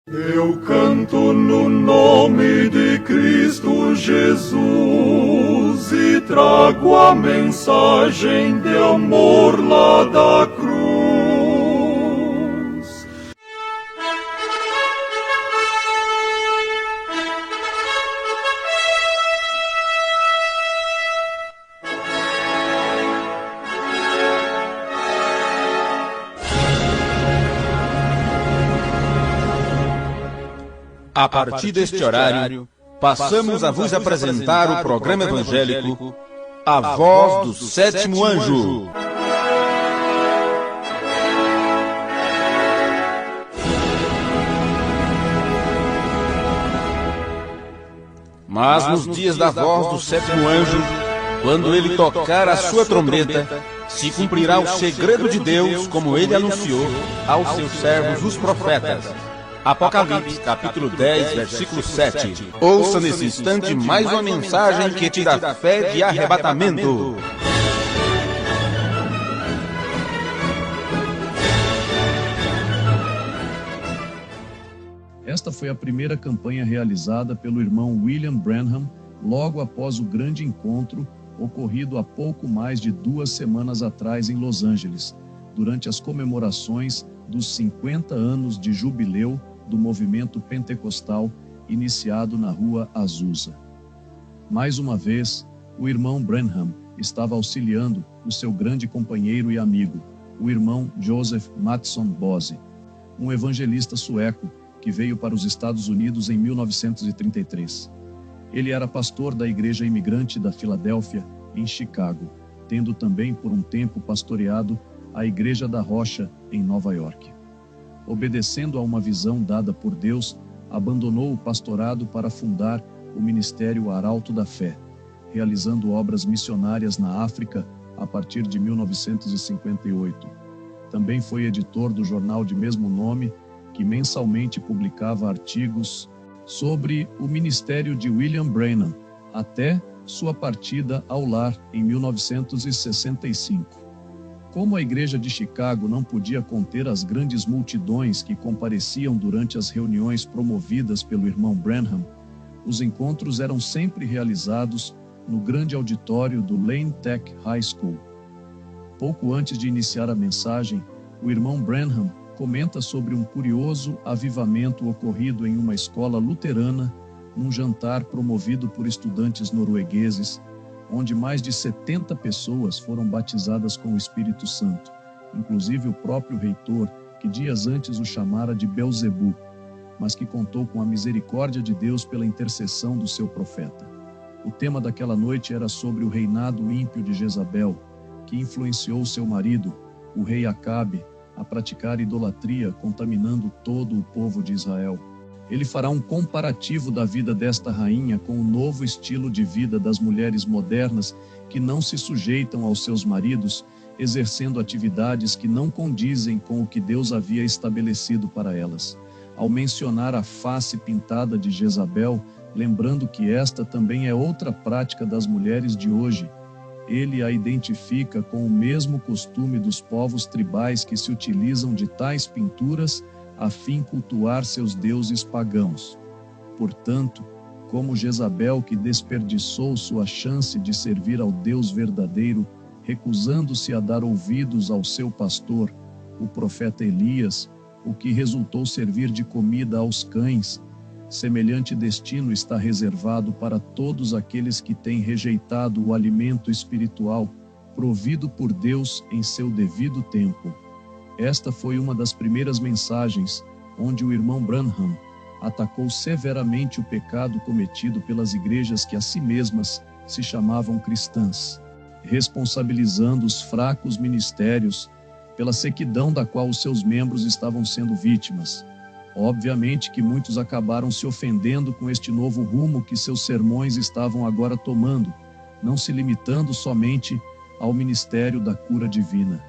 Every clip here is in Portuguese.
Eu canto no nome de Cristo Jesus e trago a mensagem de amor lá da cruz. A partir deste horário, passamos a vos apresentar o programa evangélico A Voz do Sétimo Anjo. Mas nos dias da voz do sétimo anjo, quando ele tocar a sua trombeta, se cumprirá o segredo de Deus, como ele anunciou aos seus servos os profetas. Apocalipse, capítulo 10, versículo 7. Ouça nesse instante mais uma mensagem que te dá fé de arrebatamento. Esta foi a primeira campanha realizada pelo irmão William Branham logo após o grande encontro ocorrido há pouco mais de 2 semanas atrás em Los Angeles, durante as comemorações dos 50 anos de jubileu do movimento pentecostal iniciado na rua Azusa. Mais uma vez, o irmão Branham estava auxiliando o seu grande companheiro e amigo, o irmão Joseph Mattsson Bose, um evangelista sueco que veio para os Estados Unidos em 1933. Ele era pastor da Igreja Imigrante da Filadélfia, em Chicago, tendo também por um tempo pastoreado a Igreja da Rocha, em Nova York. Obedecendo a uma visão dada por Deus, abandonou o pastorado para fundar o Ministério Arauto da Fé, realizando obras missionárias na África a partir de 1958. Também foi editor do jornal de mesmo nome, que mensalmente publicava artigos sobre o ministério de William Branham, até sua partida ao lar em 1965. Como a igreja de Chicago não podia conter as grandes multidões que compareciam durante as reuniões promovidas pelo irmão Branham, os encontros eram sempre realizados no grande auditório do Lane Tech High School. Pouco antes de iniciar a mensagem, o irmão Branham comenta sobre um curioso avivamento ocorrido em uma escola luterana num jantar promovido por estudantes noruegueses, onde mais de 70 pessoas foram batizadas com o Espírito Santo, inclusive o próprio reitor, que dias antes o chamara de Belzebu, mas que contou com a misericórdia de Deus pela intercessão do seu profeta. O tema daquela noite era sobre o reinado ímpio de Jezabel, que influenciou seu marido, o rei Acabe, a praticar idolatria, contaminando todo o povo de Israel. Ele fará um comparativo da vida desta rainha com o novo estilo de vida das mulheres modernas que não se sujeitam aos seus maridos, exercendo atividades que não condizem com o que Deus havia estabelecido para elas. Ao mencionar a face pintada de Jezabel, lembrando que esta também é outra prática das mulheres de hoje, ele a identifica com o mesmo costume dos povos tribais que se utilizam de tais pinturas a fim cultuar seus deuses pagãos. Portanto, como Jezabel, que desperdiçou sua chance de servir ao Deus verdadeiro, recusando-se a dar ouvidos ao seu pastor, o profeta Elias, o que resultou servir de comida aos cães, semelhante destino está reservado para todos aqueles que têm rejeitado o alimento espiritual provido por Deus em seu devido tempo. Esta foi uma das primeiras mensagens onde o irmão Branham atacou severamente o pecado cometido pelas igrejas que a si mesmas se chamavam cristãs, responsabilizando os fracos ministérios pela sequidão da qual os seus membros estavam sendo vítimas. Obviamente que muitos acabaram se ofendendo com este novo rumo que seus sermões estavam agora tomando, não se limitando somente ao ministério da cura divina.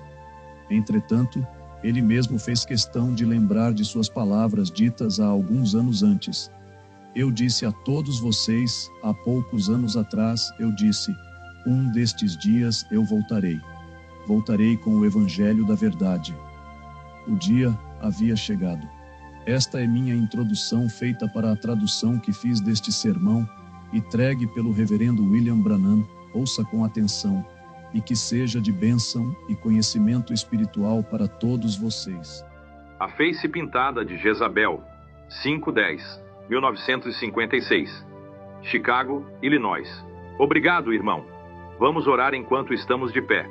Entretanto, ele mesmo fez questão de lembrar de suas palavras ditas há alguns anos antes. Eu disse a todos vocês, há poucos anos atrás, eu disse, um destes dias eu voltarei. Voltarei com o evangelho da verdade. O dia havia chegado. Esta é minha introdução feita para a tradução que fiz deste sermão e tregue pelo reverendo William Branham. Ouça com atenção e que seja de bênção e conhecimento espiritual para todos vocês. A Face Pintada de Jezabel, 5/10, 1956, Chicago, Illinois. Obrigado, irmão. Vamos orar enquanto estamos de pé.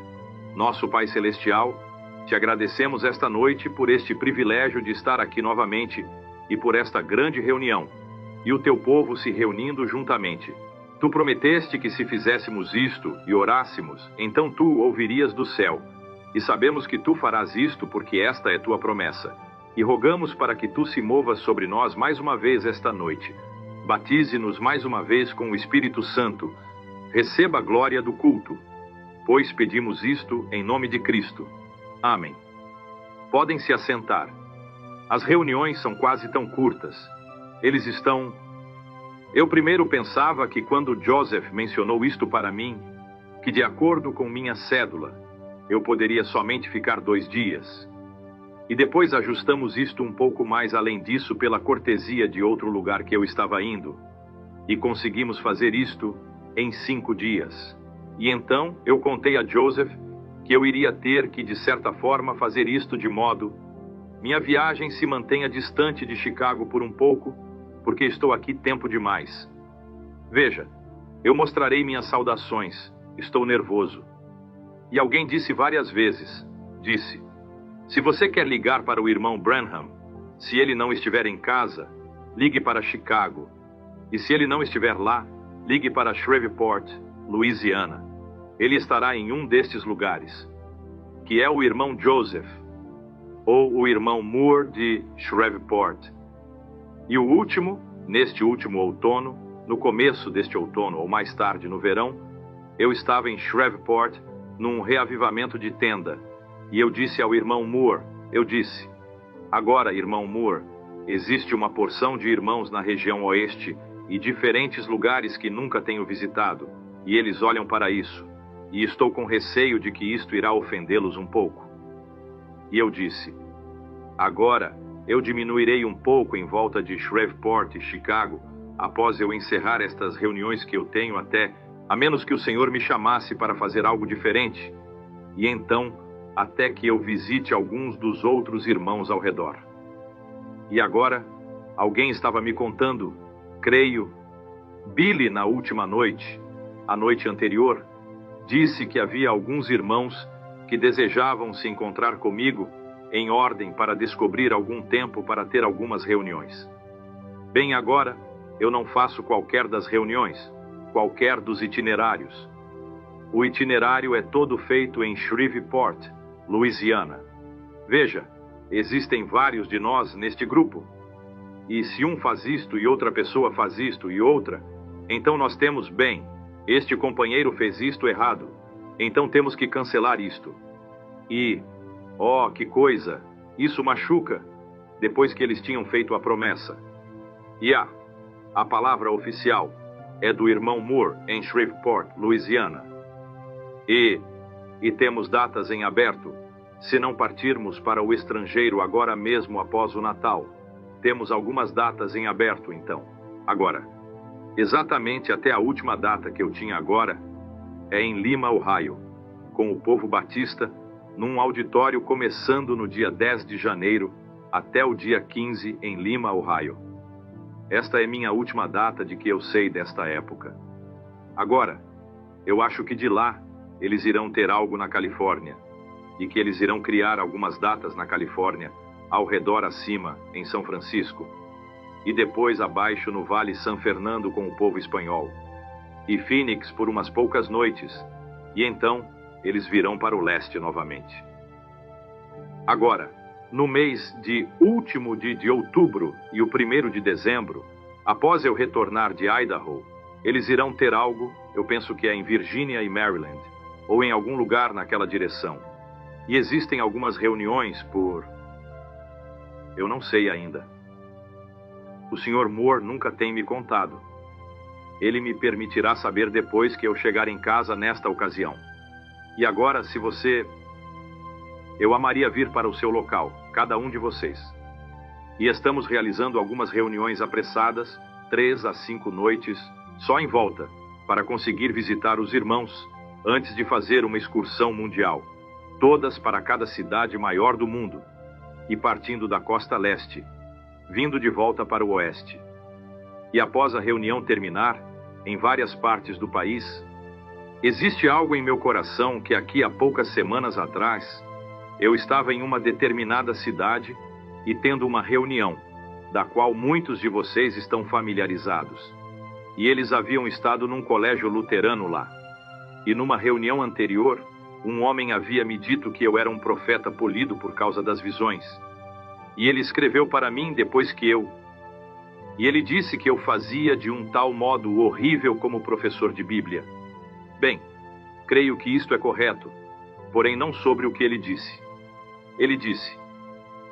Nosso Pai Celestial, te agradecemos esta noite por este privilégio de estar aqui novamente e por esta grande reunião, e o teu povo se reunindo juntamente. Tu prometeste que se fizéssemos isto e orássemos, então tu ouvirias do céu. E sabemos que tu farás isto porque esta é tua promessa. E rogamos para que tu se movas sobre nós mais uma vez esta noite. Batize-nos mais uma vez com o Espírito Santo. Receba a glória do culto, pois pedimos isto em nome de Cristo. Amém. Podem se assentar. As reuniões são quase tão curtas. Eles estão... Eu primeiro pensava que quando Joseph mencionou isto para mim, que de acordo com minha cédula, eu poderia somente ficar 2 dias. E depois ajustamos isto um pouco mais além disso pela cortesia de outro lugar que eu estava indo. E conseguimos fazer isto em 5 dias. E então eu contei a Joseph que eu iria ter que, de certa forma, fazer isto de modo... Minha viagem se mantenha distante de Chicago por um pouco, porque estou aqui tempo demais. Veja, eu mostrarei minhas saudações. Estou nervoso. E alguém disse várias vezes, se você quer ligar para o irmão Branham, se ele não estiver em casa, ligue para Chicago. E se ele não estiver lá, ligue para Shreveport, Louisiana. Ele estará em um destes lugares, que é o irmão Joseph, ou o irmão Moore de Shreveport. E o último, neste último outono, no começo deste outono, ou mais tarde no verão, eu estava em Shreveport, num reavivamento de tenda, e eu disse ao irmão Moore, agora, irmão Moore, existe uma porção de irmãos na região oeste e diferentes lugares que nunca tenho visitado, e eles olham para isso, e estou com receio de que isto irá ofendê-los um pouco. E eu disse, agora eu diminuirei um pouco em volta de Shreveport e Chicago, após eu encerrar estas reuniões que eu tenho a menos que o Senhor me chamasse para fazer algo diferente, e então, até que eu visite alguns dos outros irmãos ao redor. E agora, alguém estava me contando, creio, Billy na última noite, a noite anterior, disse que havia alguns irmãos que desejavam se encontrar comigo em ordem para descobrir algum tempo para ter algumas reuniões. Bem, agora, eu não faço qualquer das reuniões, qualquer dos itinerários. O itinerário é todo feito em Shreveport, Louisiana. Veja, existem vários de nós neste grupo. E se um faz isto e outra pessoa faz isto e outra, então nós temos, este companheiro fez isto errado, então temos que cancelar isto. E, que coisa, isso machuca, depois que eles tinham feito a promessa. E a palavra oficial é do irmão Moore em Shreveport, Louisiana. E temos datas em aberto, se não partirmos para o estrangeiro agora mesmo após o Natal. Temos algumas datas em aberto, então. Agora, exatamente até a última data que eu tinha agora é em Lima, Ohio, com o povo batista, num auditório começando no dia 10 de janeiro até o dia 15 em Lima, Ohio. Esta é minha última data de que eu sei desta época. Agora, eu acho que de lá eles irão ter algo na Califórnia, e que eles irão criar algumas datas na Califórnia, ao redor acima, em São Francisco, e depois abaixo no Vale San Fernando com o povo espanhol, e Phoenix por umas poucas noites, e então eles virão para o leste novamente. Agora, no mês último de outubro e o 1º de dezembro, após eu retornar de Idaho, eles irão ter algo, eu penso que é em Virgínia e Maryland, ou em algum lugar naquela direção. E existem algumas reuniões eu não sei ainda. O Sr. Moore nunca tem me contado. Ele me permitirá saber depois que eu chegar em casa nesta ocasião. E agora, se você... Eu amaria vir para o seu local, cada um de vocês. E estamos realizando algumas reuniões apressadas, 3 a 5 noites, só em volta, para conseguir visitar os irmãos, antes de fazer uma excursão mundial, todas para cada cidade maior do mundo, e partindo da costa leste, vindo de volta para o oeste. E após a reunião terminar, em várias partes do país, existe algo em meu coração que aqui há poucas semanas atrás, eu estava em uma determinada cidade e tendo uma reunião, da qual muitos de vocês estão familiarizados. E eles haviam estado num colégio luterano lá. E numa reunião anterior, um homem havia me dito que eu era um profeta polido por causa das visões. E ele escreveu para mim depois que E ele disse que eu fazia de um tal modo horrível como professor de Bíblia. Bem, creio que isto é correto, porém não sobre o que ele disse. Ele disse: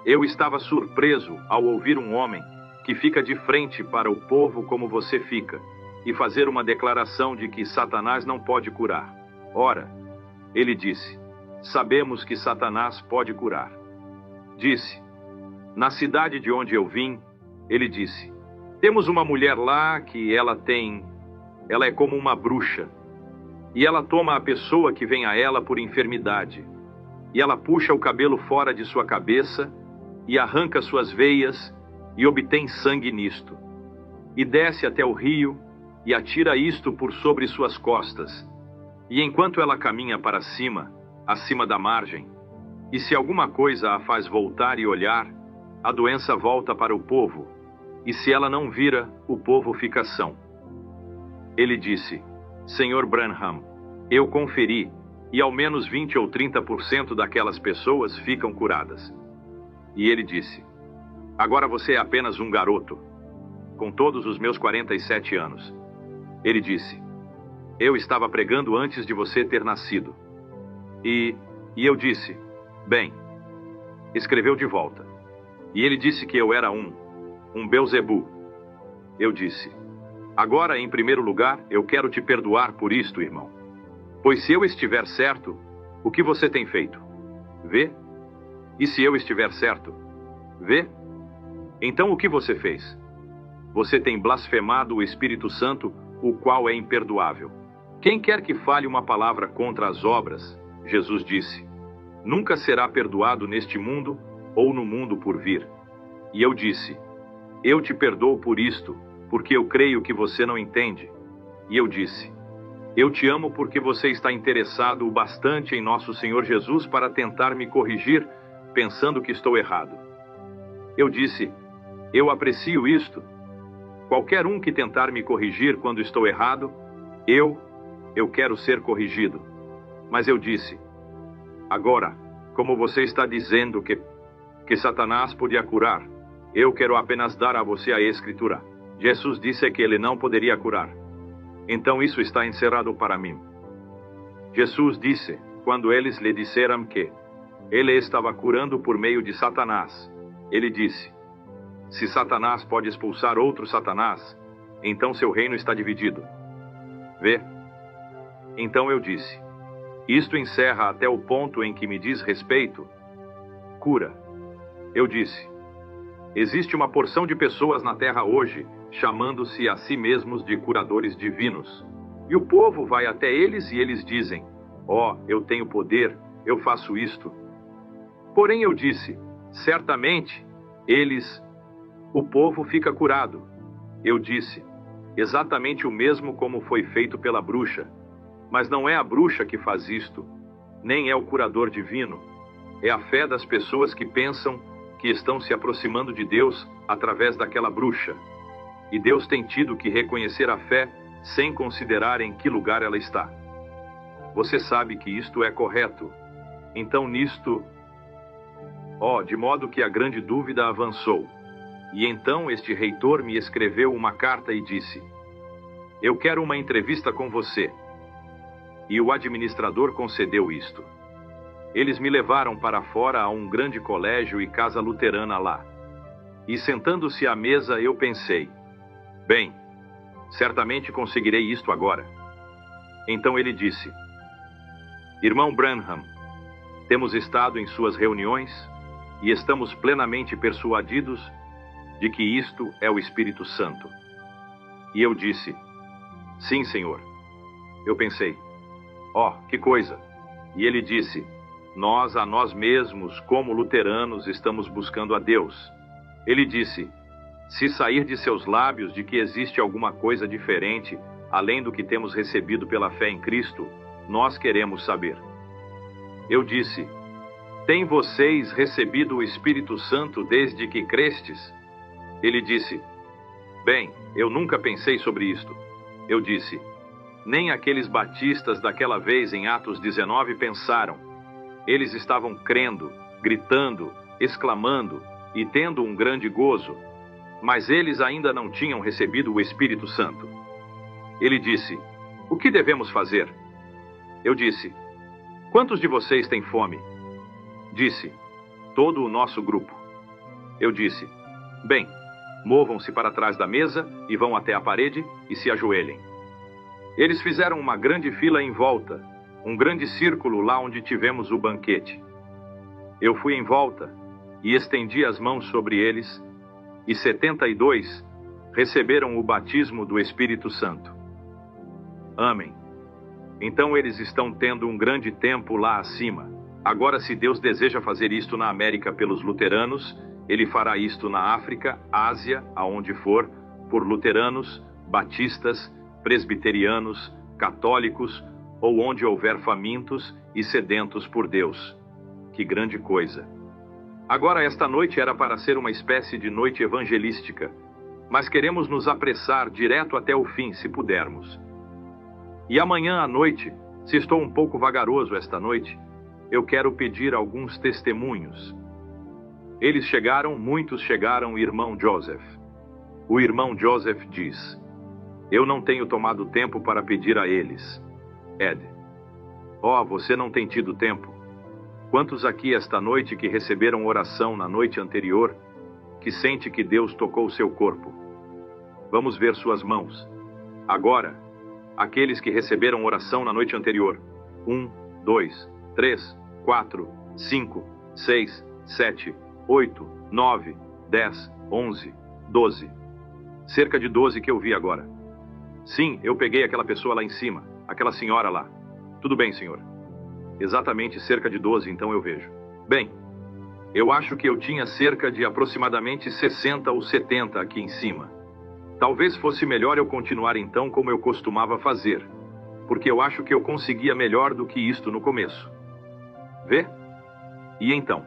eu estava surpreso ao ouvir um homem que fica de frente para o povo como você fica, e fazer uma declaração de que Satanás não pode curar. Ora, ele disse, sabemos que Satanás pode curar. Disse, na cidade de onde eu vim, ele disse, temos uma mulher lá que ela é como uma bruxa, e ela toma a pessoa que vem a ela por enfermidade, e ela puxa o cabelo fora de sua cabeça, e arranca suas veias, e obtém sangue nisto, e desce até o rio, e atira isto por sobre suas costas, e enquanto ela caminha para cima, acima da margem, e se alguma coisa a faz voltar e olhar, a doença volta para o povo, e se ela não vira, o povo fica são. Ele disse, Senhor Branham, eu conferi, e ao menos 20 ou 30% daquelas pessoas ficam curadas. E ele disse, agora você é apenas um garoto, com todos os meus 47 anos. Ele disse, eu estava pregando antes de você ter nascido. E eu disse, bem, escreveu de volta. E ele disse que eu era um Beuzebu. Eu disse, agora em primeiro lugar eu quero te perdoar por isto, irmão. Pois se eu estiver certo, o que você tem feito? Vê? E se eu estiver certo? Vê? Então o que você fez? Você tem blasfemado o Espírito Santo, o qual é imperdoável. Quem quer que fale uma palavra contra as obras, Jesus disse, nunca será perdoado neste mundo ou no mundo por vir. E eu disse, eu te perdoo por isto, porque eu creio que você não entende. E eu disse, eu te amo porque você está interessado o bastante em nosso Senhor Jesus para tentar me corrigir, pensando que estou errado. Eu disse, eu aprecio isto. Qualquer um que tentar me corrigir quando estou errado, eu quero ser corrigido. Mas eu disse, agora, como você está dizendo que Satanás podia curar, eu quero apenas dar a você a Escritura. Jesus disse que ele não poderia curar. Então isso está encerrado para mim. Jesus disse, quando eles lhe disseram que ele estava curando por meio de Satanás, ele disse, se Satanás pode expulsar outro Satanás, então seu reino está dividido. Vê? Então eu disse, isto encerra até o ponto em que me diz respeito. Cura. Eu disse, existe uma porção de pessoas na terra hoje, chamando-se a si mesmos de curadores divinos. E o povo vai até eles e eles dizem, eu tenho poder, eu faço isto. Porém eu disse, certamente, o povo fica curado. Eu disse, exatamente o mesmo como foi feito pela bruxa. Mas não é a bruxa que faz isto, nem é o curador divino. É a fé das pessoas que pensam que estão se aproximando de Deus através daquela bruxa. E Deus tem tido que reconhecer a fé sem considerar em que lugar ela está. Você sabe que isto é correto. Então nisto... de modo que a grande dúvida avançou. E então este reitor me escreveu uma carta e disse, eu quero uma entrevista com você. E o administrador concedeu isto. Eles me levaram para fora a um grande colégio e casa luterana lá. E sentando-se à mesa eu pensei, bem, certamente conseguirei isto agora. Então ele disse, irmão Branham, temos estado em suas reuniões e estamos plenamente persuadidos de que isto é o Espírito Santo. E eu disse: sim, Senhor. Eu pensei: ó, que coisa. E ele disse: nós a nós mesmos, como luteranos, estamos buscando a Deus. Ele disse: se sair de seus lábios de que existe alguma coisa diferente, além do que temos recebido pela fé em Cristo, nós queremos saber. Eu disse: têm vocês recebido o Espírito Santo desde que crestes? Ele disse: bem, eu nunca pensei sobre isto. Eu disse: nem aqueles batistas daquela vez em Atos 19 pensaram. Eles estavam crendo, gritando, exclamando e tendo um grande gozo, mas eles ainda não tinham recebido o Espírito Santo. Ele disse: o que devemos fazer? Eu disse: quantos de vocês têm fome? Disse: todo o nosso grupo. Eu disse: bem, movam-se para trás da mesa e vão até a parede e se ajoelhem. Eles fizeram uma grande fila em volta, um grande círculo lá onde tivemos o banquete. Eu fui em volta e estendi as mãos sobre eles, e 72 receberam o batismo do Espírito Santo. Amém. Então eles estão tendo um grande tempo lá acima. Agora, se Deus deseja fazer isto na América pelos luteranos, Ele fará isto na África, Ásia, aonde for, por luteranos, batistas, presbiterianos, católicos, ou onde houver famintos e sedentos por Deus. Que grande coisa! Agora, esta noite era para ser uma espécie de noite evangelística, mas queremos nos apressar direto até o fim, se pudermos. E amanhã à noite, se estou um pouco vagaroso esta noite, eu quero pedir alguns testemunhos. Eles chegaram, muitos chegaram, irmão Joseph. O irmão Joseph diz: eu não tenho tomado tempo para pedir a eles. Ed: ó, você não tem tido tempo. Quantos aqui esta noite que receberam oração na noite anterior, que sente que Deus tocou seu corpo? Vamos ver suas mãos. Agora, aqueles que receberam oração na noite anterior. 1, 2, 3, 4, 5, 6, 7, 8, 9, 10, 11, 12. Cerca de 12 que eu vi agora. Sim, eu peguei aquela pessoa lá em cima, aquela senhora lá. Tudo bem, senhor. Exatamente cerca de 12, então eu vejo. Bem, eu acho que eu tinha cerca de aproximadamente 60 ou 70 aqui em cima. Talvez fosse melhor eu continuar então como eu costumava fazer, porque eu acho que eu conseguia melhor do que isto no começo. Vê? E então?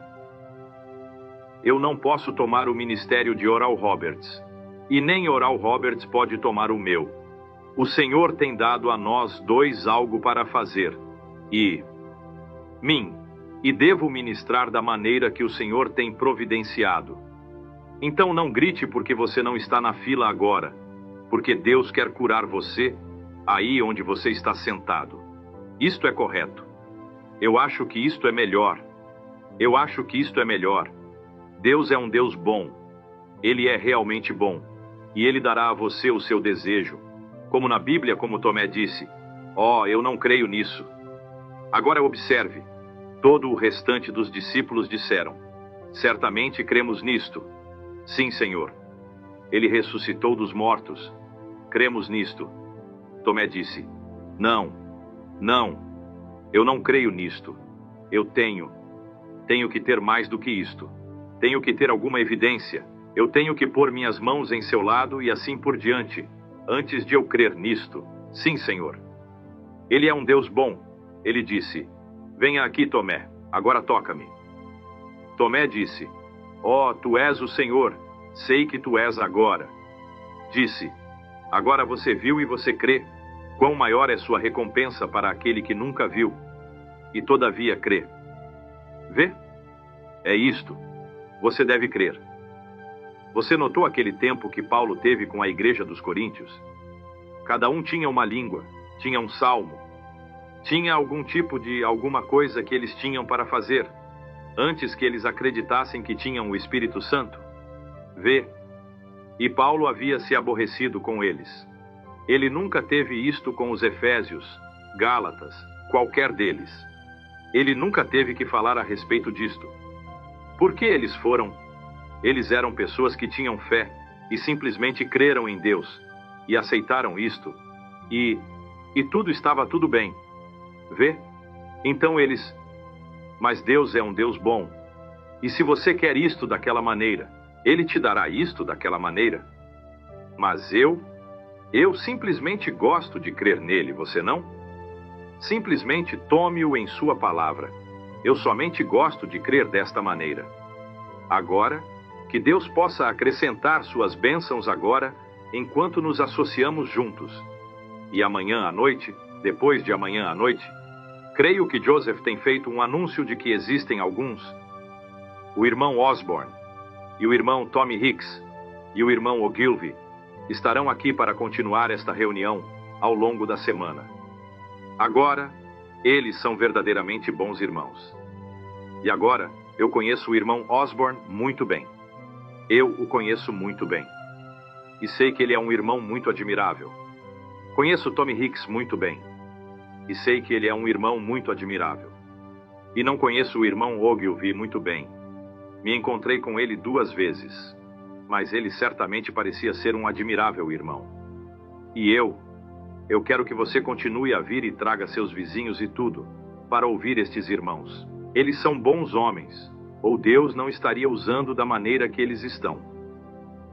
Eu não posso tomar o ministério de Oral Roberts, e nem Oral Roberts pode tomar o meu. O Senhor tem dado a nós dois algo para fazer, e devo ministrar da maneira que o Senhor tem providenciado. Então não grite porque você não está na fila agora, porque Deus quer curar você aí onde você está sentado. Isto é correto. Eu acho que isto é melhor. Eu acho que isto é melhor. Deus é um Deus bom. Ele é realmente bom. E Ele dará a você o seu desejo. Como na Bíblia, como Tomé disse: ó, eu não creio nisso. Agora observe. Todo o restante dos discípulos disseram: certamente cremos nisto. Sim, Senhor. Ele ressuscitou dos mortos. Cremos nisto. Tomé disse: não, eu não creio nisto. Eu tenho que ter mais do que isto. Tenho que ter alguma evidência. Eu tenho que pôr minhas mãos em seu lado e assim por diante, antes de eu crer nisto. Sim, Senhor. Ele é um Deus bom. Ele disse: venha aqui, Tomé, agora toca-me. Tomé disse: ó, tu és o Senhor, sei que tu és agora. Disse: agora você viu e você crê. Quão maior é sua recompensa para aquele que nunca viu e todavia crê. Vê? É isto. Você deve crer. Você notou aquele tempo que Paulo teve com a igreja dos Coríntios? Cada um tinha uma língua, tinha um salmo, tinha algum tipo de alguma coisa que eles tinham para fazer, antes que eles acreditassem que tinham o Espírito Santo. Vê? E Paulo havia se aborrecido com eles. Ele nunca teve isto com os Efésios, Gálatas, qualquer deles. Ele nunca teve que falar a respeito disto. Por que eles foram? Eles eram pessoas que tinham fé e simplesmente creram em Deus e aceitaram isto. E tudo estava tudo bem. Vê? Então eles... Mas Deus é um Deus bom. E se você quer isto daquela maneira, Ele te dará isto daquela maneira. Mas eu simplesmente gosto de crer nele, você não? Simplesmente tome-o em sua palavra. Eu somente gosto de crer desta maneira. Agora, que Deus possa acrescentar suas bênçãos agora, enquanto nos associamos juntos. E amanhã à noite, depois de amanhã à noite, creio que Joseph tem feito um anúncio de que existem alguns. O irmão Osborne, e o irmão Tommy Hicks, e o irmão Ogilvy estarão aqui para continuar esta reunião ao longo da semana. Agora, eles são verdadeiramente bons irmãos. E agora, eu conheço o irmão Osborne muito bem. Eu o conheço muito bem. E sei que ele é um irmão muito admirável. Conheço Tommy Hicks muito bem. E sei que ele é um irmão muito admirável. E não conheço o irmão Ogilvy muito bem. Me encontrei com ele 2 vezes. Mas ele certamente parecia ser um admirável irmão. E eu quero que você continue a vir e traga seus vizinhos e tudo, para ouvir estes irmãos. Eles são bons homens, ou Deus não estaria usando da maneira que eles estão.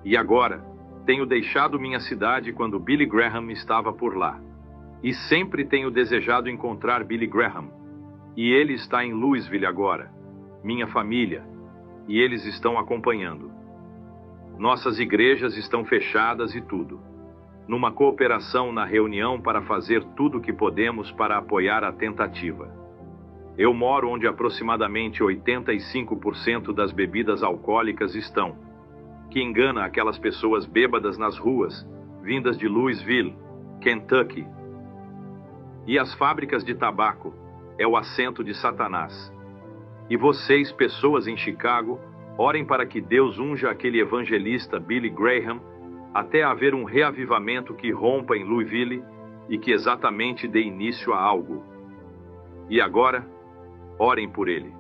E agora, tenho deixado minha cidade quando Billy Graham estava por lá. E sempre tenho desejado encontrar Billy Graham. E ele está em Louisville agora, minha família, e eles estão acompanhando. Nossas igrejas estão fechadas e tudo. Numa cooperação na reunião para fazer tudo o que podemos para apoiar a tentativa. Eu moro onde aproximadamente 85% das bebidas alcoólicas estão, que engana aquelas pessoas bêbadas nas ruas, vindas de Louisville, Kentucky. E as fábricas de tabaco é o assento de Satanás. E vocês, pessoas em Chicago, orem para que Deus unja aquele evangelista Billy Graham até haver um reavivamento que rompa em Louisville e que exatamente dê início a algo. E agora, orem por ele.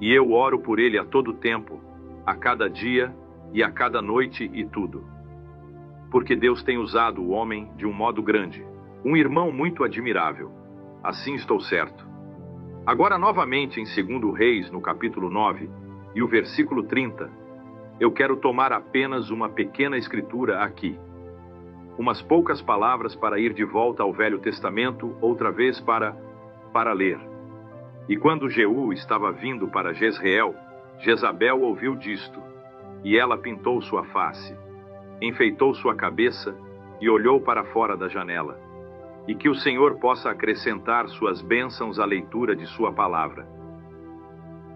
E eu oro por ele a todo tempo, a cada dia e a cada noite e tudo. Porque Deus tem usado o homem de um modo grande, um irmão muito admirável. Assim estou certo. Agora novamente em 2 Reis, no capítulo 9, e o versículo 30, eu quero tomar apenas uma pequena escritura aqui. Umas poucas palavras para ir de volta ao Velho Testamento, outra vez para ler. E quando Jeú estava vindo para Jezreel, Jezabel ouviu disto, e ela pintou sua face, enfeitou sua cabeça e olhou para fora da janela. E que o Senhor possa acrescentar suas bênçãos à leitura de sua palavra.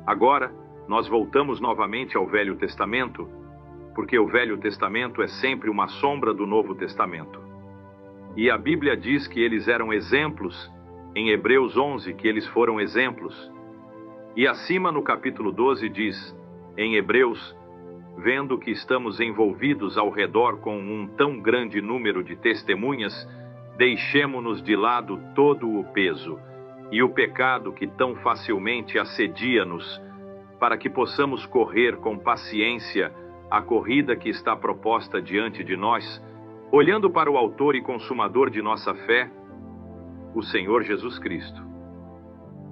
Agora, nós voltamos novamente ao Velho Testamento, porque o Velho Testamento é sempre uma sombra do Novo Testamento. E a Bíblia diz que eles eram exemplos, em Hebreus 11, que eles foram exemplos. E acima no capítulo 12 diz, em Hebreus, vendo que estamos envolvidos ao redor com um tão grande número de testemunhas, deixemo-nos de lado todo o peso e o pecado que tão facilmente assedia-nos, para que possamos correr com paciência a corrida que está proposta diante de nós, olhando para o autor e consumador de nossa fé, o Senhor Jesus Cristo.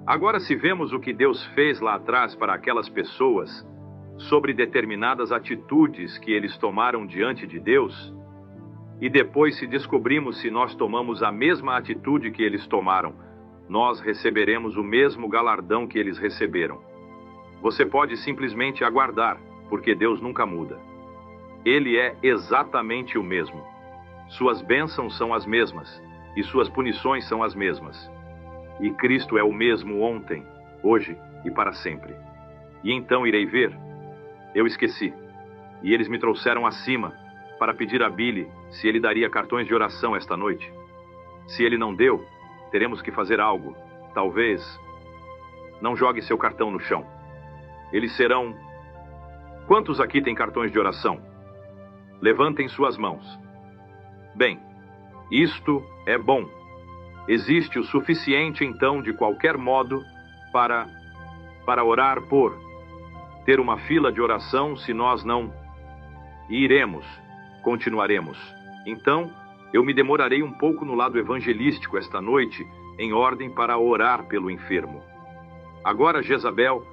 Agora, se vemos o que Deus fez lá atrás para aquelas pessoas, sobre determinadas atitudes que eles tomaram diante de Deus, e depois se descobrimos se nós tomamos a mesma atitude que eles tomaram, nós receberemos o mesmo galardão que eles receberam. Você pode simplesmente aguardar, porque Deus nunca muda. Ele é exatamente o mesmo. Suas bênçãos são as mesmas, e suas punições são as mesmas. E Cristo é o mesmo ontem, hoje e para sempre. E então irei ver. Eu esqueci. E eles me trouxeram acima para pedir a Billy se ele daria cartões de oração esta noite. Se ele não deu, teremos que fazer algo. Talvez. Não jogue seu cartão no chão. Eles serão... Quantos aqui têm cartões de oração? Levantem suas mãos. Bem, isto é bom. Existe o suficiente, então, de qualquer modo, para orar por... ter uma fila de oração se nós não... E iremos, continuaremos. Então, eu me demorarei um pouco no lado evangelístico esta noite, em ordem para orar pelo enfermo. Agora, Jezabel,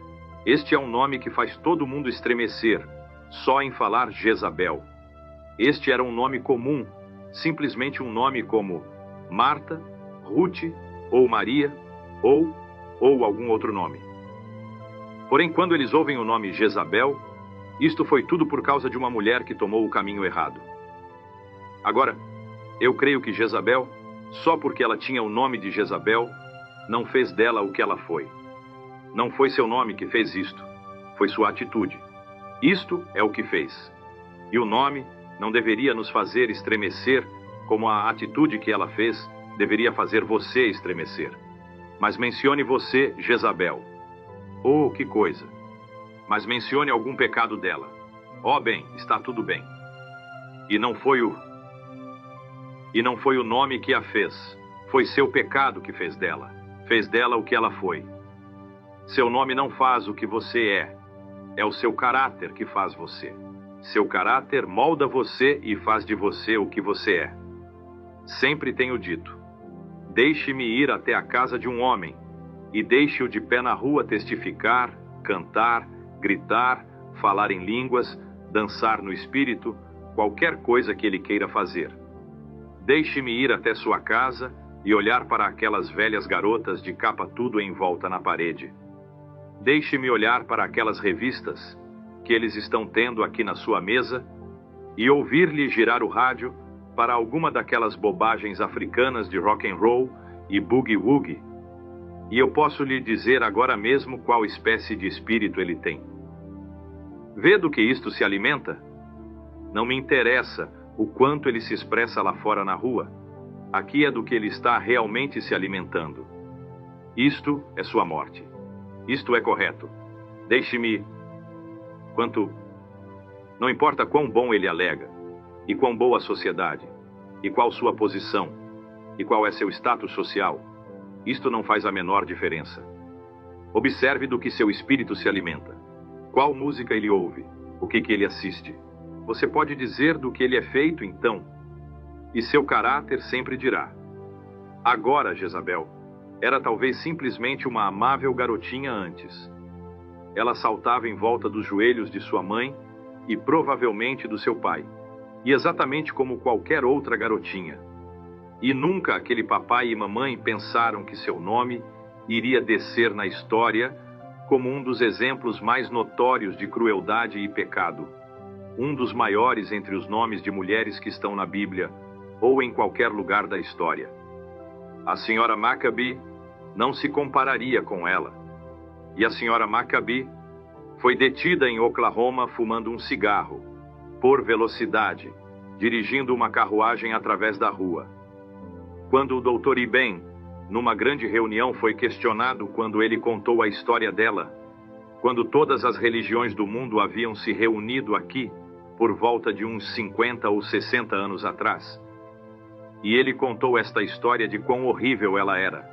este é um nome que faz todo mundo estremecer, só em falar Jezabel. Este era um nome comum, simplesmente um nome como Marta, Ruth, ou Maria, ou algum outro nome. Porém, quando eles ouvem o nome Jezabel, isto foi tudo por causa de uma mulher que tomou o caminho errado. Agora, eu creio que Jezabel, só porque ela tinha o nome de Jezabel, não fez dela o que ela foi. Não foi seu nome que fez isto, foi sua atitude. Isto é o que fez. E o nome não deveria nos fazer estremecer como a atitude que ela fez deveria fazer você estremecer. Mas mencione você, Jezabel. Oh, que coisa! Mas mencione algum pecado dela. Oh, bem, está tudo bem. E não foi o nome que a fez. Foi seu pecado que fez dela. Fez dela o que ela foi. Seu nome não faz o que você é. É o seu caráter que faz você. Seu caráter molda você e faz de você o que você é. Sempre tenho dito: deixe-me ir até a casa de um homem e deixe-o de pé na rua testificar, cantar, gritar, falar em línguas, dançar no espírito, qualquer coisa que ele queira fazer. Deixe-me ir até sua casa e olhar para aquelas velhas garotas de capa tudo em volta na parede. Deixe-me olhar para aquelas revistas que eles estão tendo aqui na sua mesa e ouvir-lhe girar o rádio para alguma daquelas bobagens africanas de rock and roll e boogie-woogie. E eu posso lhe dizer agora mesmo qual espécie de espírito ele tem. Vê do que isto se alimenta? Não me interessa o quanto ele se expressa lá fora na rua. Aqui é do que ele está realmente se alimentando. Isto é sua morte. Isto é correto. Deixe-me... Não importa quão bom ele alega, e quão boa a sociedade, e qual sua posição, e qual é seu status social, isto não faz a menor diferença. Observe do que seu espírito se alimenta. Qual música ele ouve, o que ele assiste. Você pode dizer do que ele é feito, então, e seu caráter sempre dirá. Agora, Jezabel, era talvez simplesmente uma amável garotinha antes. Ela saltava em volta dos joelhos de sua mãe e provavelmente do seu pai, e exatamente como qualquer outra garotinha. E nunca aquele papai e mamãe pensaram que seu nome iria descer na história como um dos exemplos mais notórios de crueldade e pecado, um dos maiores entre os nomes de mulheres que estão na Bíblia ou em qualquer lugar da história. A senhora Maccabi não se compararia com ela. E a senhora Maccabi foi detida em Oklahoma fumando um cigarro, por velocidade, dirigindo uma carruagem através da rua. Quando o Dr. Iben, numa grande reunião, foi questionado quando ele contou a história dela, quando todas as religiões do mundo haviam se reunido aqui, por volta de uns 50 ou 60 anos atrás. E ele contou esta história de quão horrível ela era.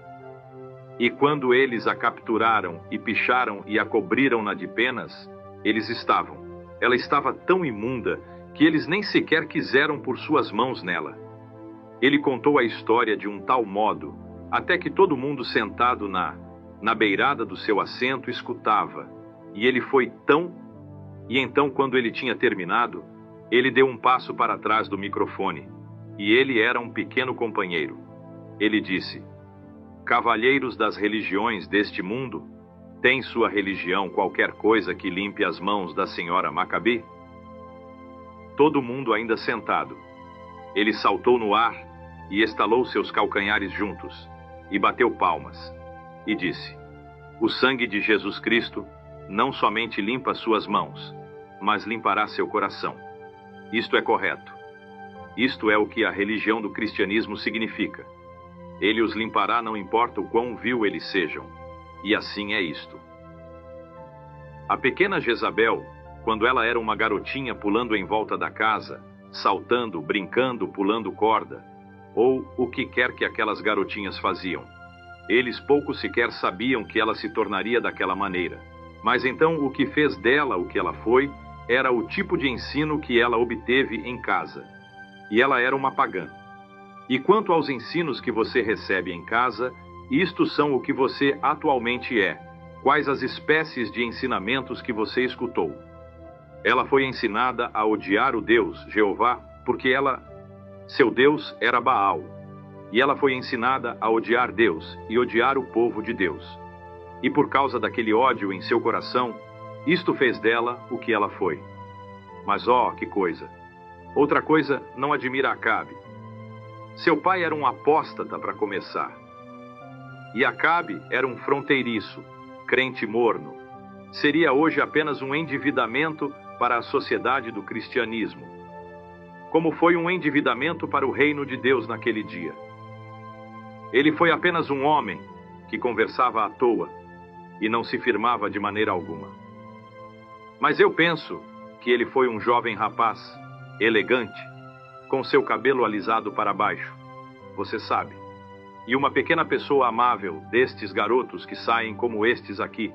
E quando eles a capturaram e picharam e a cobriram-na de penas, ela estava tão imunda que eles nem sequer quiseram pôr suas mãos nela. Ele contou a história de um tal modo, até que todo mundo sentado na beirada do seu assento escutava. E ele foi tão... E então, quando ele tinha terminado, ele deu um passo para trás do microfone. E ele era um pequeno companheiro. Ele disse: cavalheiros das religiões deste mundo, tem sua religião qualquer coisa que limpe as mãos da senhora Maccabi? Todo mundo ainda sentado. Ele saltou no ar e estalou seus calcanhares juntos, e bateu palmas, e disse: o sangue de Jesus Cristo não somente limpa suas mãos, mas limpará seu coração. Isto é correto. Isto é o que a religião do cristianismo significa. Ele os limpará, não importa o quão vil eles sejam. E assim é isto. A pequena Jezabel, quando ela era uma garotinha pulando em volta da casa, saltando, brincando, pulando corda, ou o que quer que aquelas garotinhas faziam, eles pouco sequer sabiam que ela se tornaria daquela maneira. Mas então o que fez dela o que ela foi era o tipo de ensino que ela obteve em casa. E ela era uma pagã. E quanto aos ensinos que você recebe em casa, isto são o que você atualmente é. Quais as espécies de ensinamentos que você escutou? Ela foi ensinada a odiar o Deus, Jeová, porque seu Deus era Baal. E ela foi ensinada a odiar Deus e odiar o povo de Deus. E por causa daquele ódio em seu coração, isto fez dela o que ela foi. Mas que coisa! Outra coisa não admira Acabe. Seu pai era um apóstata para começar. E Acabe era um fronteiriço, crente morno. Seria hoje apenas um endividamento para a sociedade do cristianismo. Como foi um endividamento para o reino de Deus naquele dia. Ele foi apenas um homem que conversava à toa e não se firmava de maneira alguma. Mas eu penso que ele foi um jovem rapaz, elegante, com seu cabelo alisado para baixo, você sabe, e uma pequena pessoa amável destes garotos que saem como estes aqui,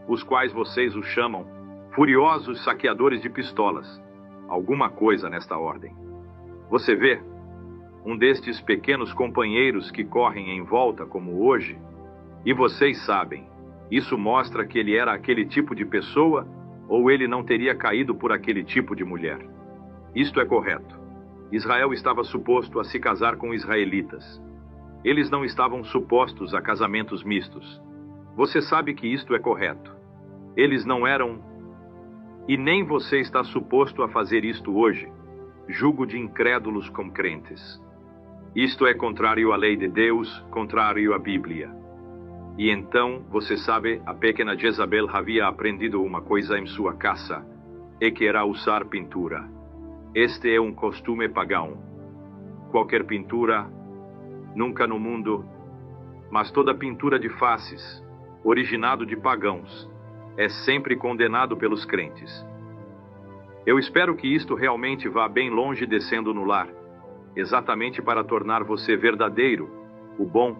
os quais vocês os chamam furiosos saqueadores de pistolas, alguma coisa nesta ordem. Você vê, um destes pequenos companheiros que correm em volta como hoje, e vocês sabem, isso mostra que ele era aquele tipo de pessoa ou ele não teria caído por aquele tipo de mulher. Isto é correto. Israel estava suposto a se casar com israelitas. Eles não estavam supostos a casamentos mistos. Você sabe que isto é correto. Eles não eram... E nem você está suposto a fazer isto hoje, julgo de incrédulos com crentes. Isto é contrário à lei de Deus, contrário à Bíblia. E então, você sabe, a pequena Jezabel havia aprendido uma coisa em sua casa, e que era usar pintura. Este é um costume pagão. Qualquer pintura, nunca no mundo, mas toda pintura de faces, originado de pagãos, é sempre condenado pelos crentes. Eu espero que isto realmente vá bem longe descendo no lar, exatamente para tornar você verdadeiro, o bom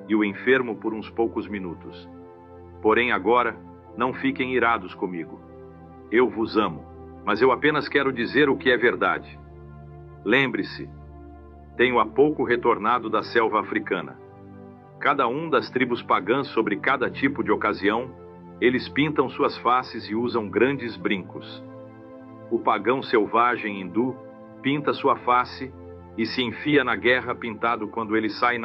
e o enfermo por uns poucos minutos. Porém agora, não fiquem irados comigo. Eu vos amo, mas eu apenas quero dizer o que é verdade. Lembre-se, tenho há pouco retornado da selva africana. Cada um das tribos pagãs sobre cada tipo de ocasião, eles pintam suas faces e usam grandes brincos. O pagão selvagem hindu pinta sua face e se enfia na guerra pintado quando ele sai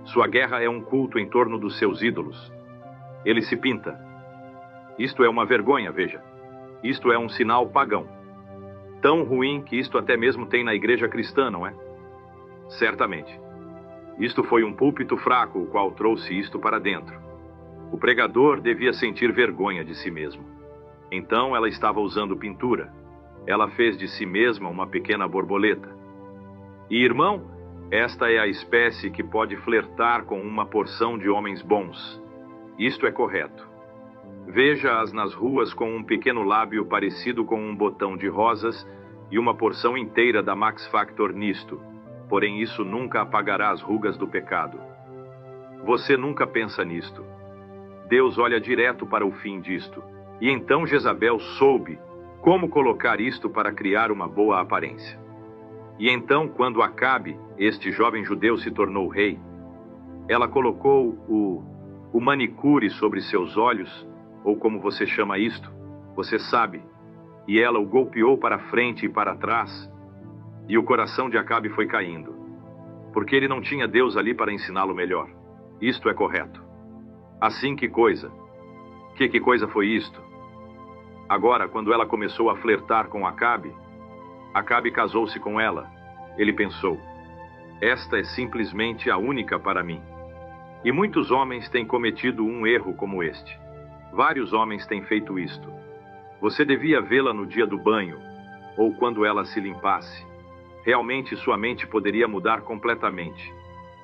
Sua guerra é um culto em torno dos seus ídolos. Ele se pinta. Isto é uma vergonha, veja. Isto é um sinal pagão. Tão ruim que isto até mesmo tem na igreja cristã, não é? Certamente. Isto foi um púlpito fraco o qual trouxe isto para dentro. O pregador devia sentir vergonha de si mesmo. Então ela estava usando pintura. Ela fez de si mesma uma pequena borboleta. E irmão, esta é a espécie que pode flertar com uma porção de homens bons. Isto é correto. Veja-as nas ruas com um pequeno lábio parecido com um botão de rosas e uma porção inteira da Max Factor nisto. Porém isso nunca apagará as rugas do pecado. Você nunca pensa nisto. Deus olha direto para o fim disto. E então Jezabel soube como colocar isto para criar uma boa aparência. E então, quando Acabe, este jovem judeu, se tornou rei, ela colocou o manicure sobre seus olhos, ou como você chama isto, você sabe, e ela o golpeou para frente e para trás, e o coração de Acabe foi caindo, porque ele não tinha Deus ali para ensiná-lo melhor. Isto é correto. Assim, que coisa? Que coisa foi isto? Agora, quando ela começou a flertar com Acabe, Acabe casou-se com ela. Ele pensou, esta é simplesmente a única para mim. E muitos homens têm cometido um erro como este. Vários homens têm feito isto. Você devia vê-la no dia do banho, ou quando ela se limpasse. Realmente sua mente poderia mudar completamente.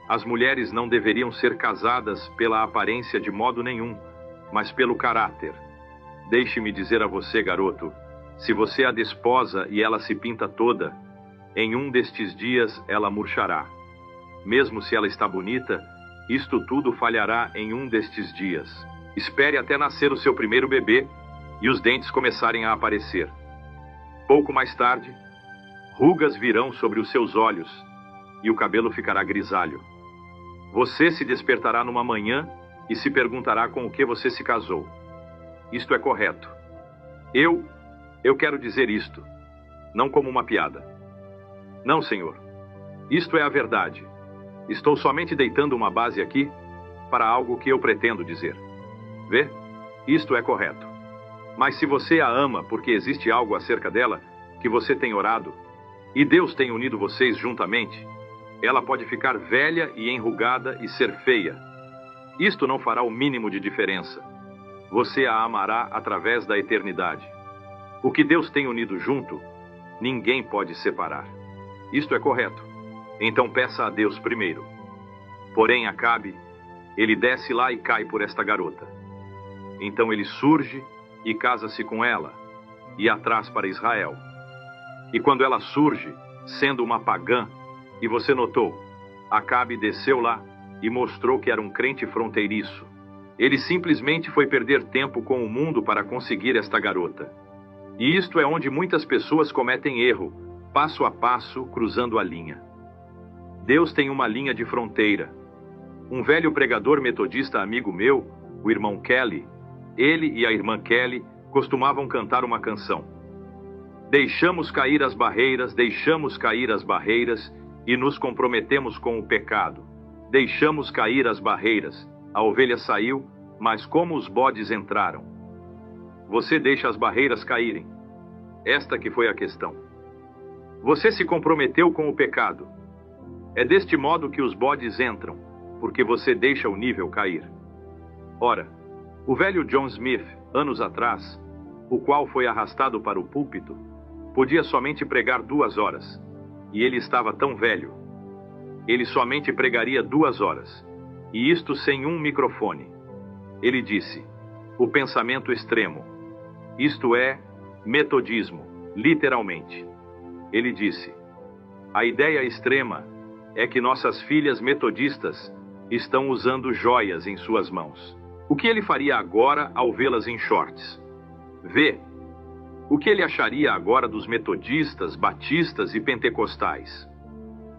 As mulheres não deveriam ser casadas pela aparência de modo nenhum, mas pelo caráter. Deixe-me dizer a você, garoto, se você a desposa e ela se pinta toda, em um destes dias ela murchará. Mesmo se ela está bonita, isto tudo falhará em um destes dias. Espere até nascer o seu primeiro bebê e os dentes começarem a aparecer. Pouco mais tarde, rugas virão sobre os seus olhos e o cabelo ficará grisalho. Você se despertará numa manhã e se perguntará com o que você se casou. Isto é correto. Eu quero dizer isto, não como uma piada. Não, senhor. Isto é a verdade. Estou somente deitando uma base aqui para algo que eu pretendo dizer. Vê? Isto é correto. Mas se você a ama porque existe algo acerca dela que você tem orado e Deus tem unido vocês juntamente, ela pode ficar velha e enrugada e ser feia. Isto não fará o mínimo de diferença. Você a amará através da eternidade. O que Deus tem unido junto, ninguém pode separar. Isto é correto. Então peça a Deus primeiro. Porém, Acabe, ele desce lá e cai por esta garota. Então ele surge e casa-se com ela e a traz para Israel. E quando ela surge, sendo uma pagã, e você notou, Acabe desceu lá e mostrou que era um crente fronteiriço. Ele simplesmente foi perder tempo com o mundo para conseguir esta garota. E isto é onde muitas pessoas cometem erro, passo a passo, cruzando a linha. Deus tem uma linha de fronteira. Um velho pregador metodista amigo meu, o irmão Kelly, ele e a irmã Kelly costumavam cantar uma canção. Deixamos cair as barreiras e nos comprometemos com o pecado. Deixamos cair as barreiras, a ovelha saiu, mas como os bodes entraram? Você deixa as barreiras caírem. Esta que foi a questão. Você se comprometeu com o pecado. É deste modo que os bodes entram, porque você deixa o nível cair. Ora, o velho John Smith, anos atrás, o qual foi arrastado para o púlpito, podia somente pregar 2 horas, e ele estava tão velho. Ele somente pregaria 2 horas, e isto sem um microfone. Ele disse, o pensamento extremo, isto é, metodismo, literalmente. Ele disse, a ideia extrema é que nossas filhas metodistas estão usando joias em suas mãos. O que ele faria agora ao vê-las em shorts? Vê. O que ele acharia agora dos metodistas, batistas e pentecostais?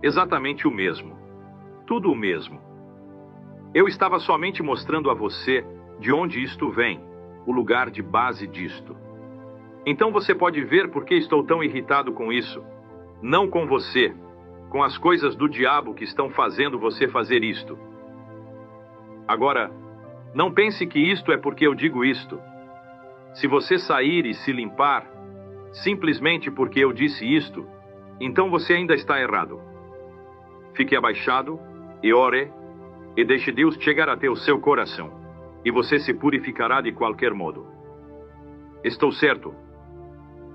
Exatamente o mesmo. Tudo o mesmo. Eu estava somente mostrando a você de onde isto vem, o lugar de base disto. Então você pode ver por que estou tão irritado com isso. Não com você, com as coisas do diabo que estão fazendo você fazer isto. Agora, não pense que isto é porque eu digo isto. Se você sair e se limpar, simplesmente porque eu disse isto, então você ainda está errado. Fique abaixado e ore, e deixe Deus chegar até o seu coração, e você se purificará de qualquer modo. Estou certo,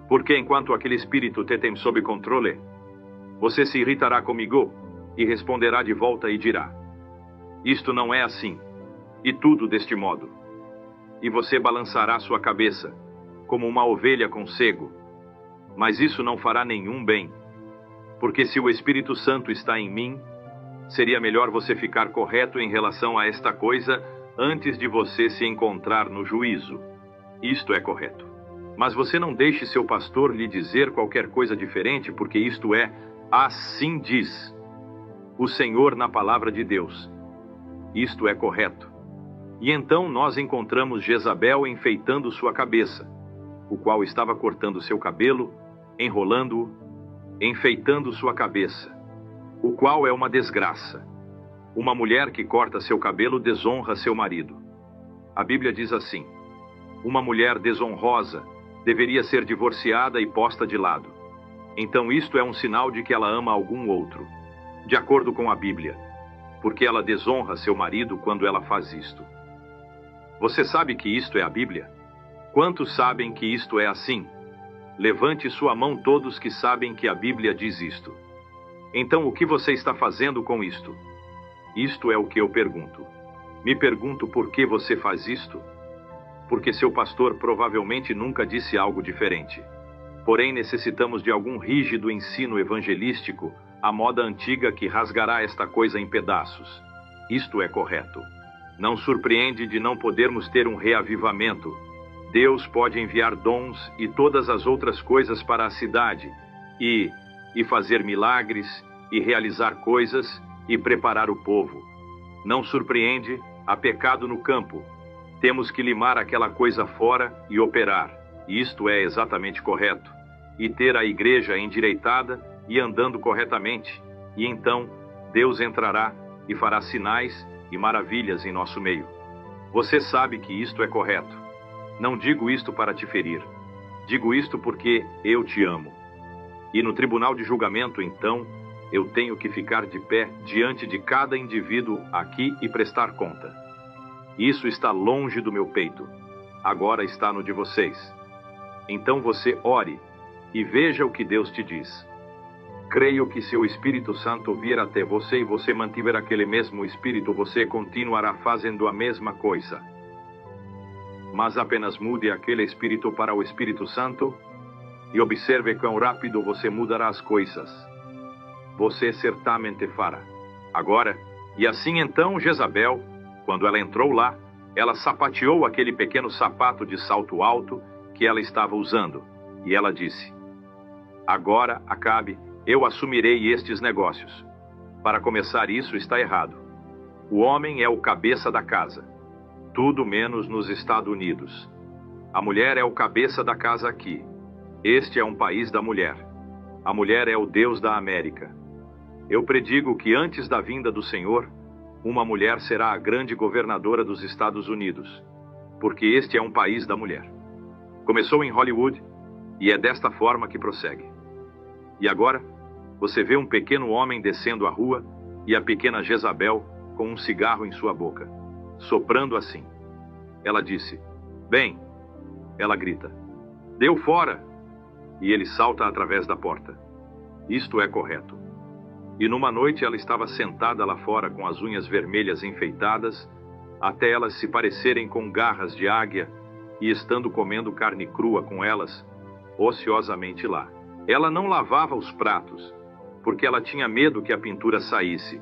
porque enquanto aquele espírito te tem sob controle, você se irritará comigo e responderá de volta e dirá, isto não é assim, e tudo deste modo. E você balançará sua cabeça, como uma ovelha com cego. Mas isso não fará nenhum bem, porque se o Espírito Santo está em mim, seria melhor você ficar correto em relação a esta coisa antes de você se encontrar no juízo. Isto é correto. Mas você não deixe seu pastor lhe dizer qualquer coisa diferente, porque isto é, assim diz o Senhor na palavra de Deus. Isto é correto. E então nós encontramos Jezabel enfeitando sua cabeça, o qual estava cortando seu cabelo, enrolando-o, enfeitando sua cabeça, o qual é uma desgraça. Uma mulher que corta seu cabelo desonra seu marido. A Bíblia diz assim, uma mulher desonrosa deveria ser divorciada e posta de lado. Então isto é um sinal de que ela ama algum outro, de acordo com a Bíblia, porque ela desonra seu marido quando ela faz isto. Você sabe que isto é a Bíblia? Quantos sabem que isto é assim? Levante sua mão todos que sabem que a Bíblia diz isto. Então o que você está fazendo com isto? Isto é o que eu pergunto. Me pergunto por que você faz isto? Porque seu pastor provavelmente nunca disse algo diferente. Porém necessitamos de algum rígido ensino evangelístico, à moda antiga que rasgará esta coisa em pedaços. Isto é correto. Não surpreende de não podermos ter um reavivamento. Deus pode enviar dons e todas as outras coisas para a cidade, e fazer milagres, e realizar coisas, e preparar o povo. Não surpreende, há pecado no campo. Temos que limar aquela coisa fora e operar. Isto é exatamente correto. E ter a igreja endireitada e andando corretamente. E então, Deus entrará e fará sinais e maravilhas em nosso meio. Você sabe que isto é correto. Não digo isto para te ferir. Digo isto porque eu te amo. E no tribunal de julgamento, então, eu tenho que ficar de pé diante de cada indivíduo aqui e prestar conta. Isso está longe do meu peito. Agora está no de vocês. Então você ore e veja o que Deus te diz. Creio que se o Espírito Santo vier até você e você mantiver aquele mesmo Espírito, você continuará fazendo a mesma coisa. Mas apenas mude aquele Espírito para o Espírito Santo e observe quão rápido você mudará as coisas. Você certamente fará. Agora, e assim então Jezabel, quando ela entrou lá, ela sapateou aquele pequeno sapato de salto alto que ela estava usando. E ela disse: agora, Acabe, eu assumirei estes negócios. Para começar, isso está errado. O homem é o cabeça da casa. Tudo menos nos Estados Unidos. A mulher é o cabeça da casa aqui. Este é um país da mulher. A mulher é o Deus da América. Eu predigo que antes da vinda do Senhor, uma mulher será a grande governadora dos Estados Unidos, porque este é um país da mulher. Começou em Hollywood e é desta forma que prossegue. E agora, você vê um pequeno homem descendo a rua e a pequena Jezabel com um cigarro em sua boca, soprando assim. Ela disse: bem, ela grita: deu fora! E ele salta através da porta. Isto é correto. E numa noite ela estava sentada lá fora com as unhas vermelhas enfeitadas, até elas se parecerem com garras de águia, e estando comendo carne crua com elas, ociosamente lá. Ela não lavava os pratos, porque ela tinha medo que a pintura saísse.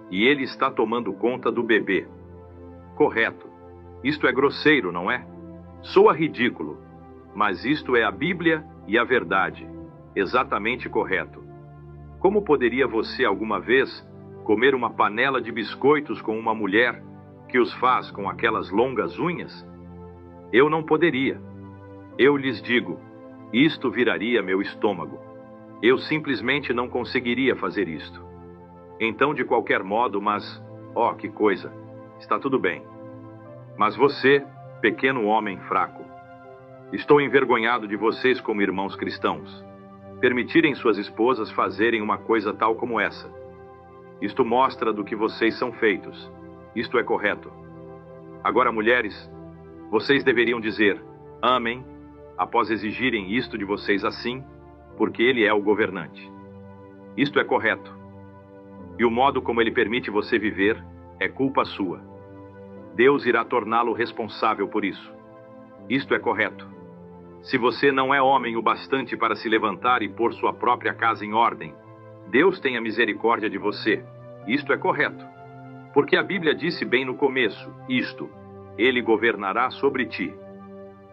E ele está tomando conta do bebê. Correto. Isto é grosseiro, não é? Soa ridículo, mas isto é a Bíblia e a verdade. Exatamente correto. Como poderia você alguma vez comer uma panela de biscoitos com uma mulher que os faz com aquelas longas unhas? Eu não poderia. Eu lhes digo, isto viraria meu estômago. Eu simplesmente não conseguiria fazer isto. Então, de qualquer modo, mas... oh, que coisa! Está tudo bem. Mas você, pequeno homem fraco, estou envergonhado de vocês como irmãos cristãos. Permitirem suas esposas fazerem uma coisa tal como essa. Isto mostra do que vocês são feitos. Isto é correto. Agora, mulheres, vocês deveriam dizer amém após exigirem isto de vocês assim, porque ele é o governante. Isto é correto. E o modo como ele permite você viver é culpa sua. Deus irá torná-lo responsável por isso. Isto é correto. Se você não é homem o bastante para se levantar e pôr sua própria casa em ordem, Deus tenha misericórdia de você. Isto é correto. Porque a Bíblia disse bem no começo, isto, ele governará sobre ti.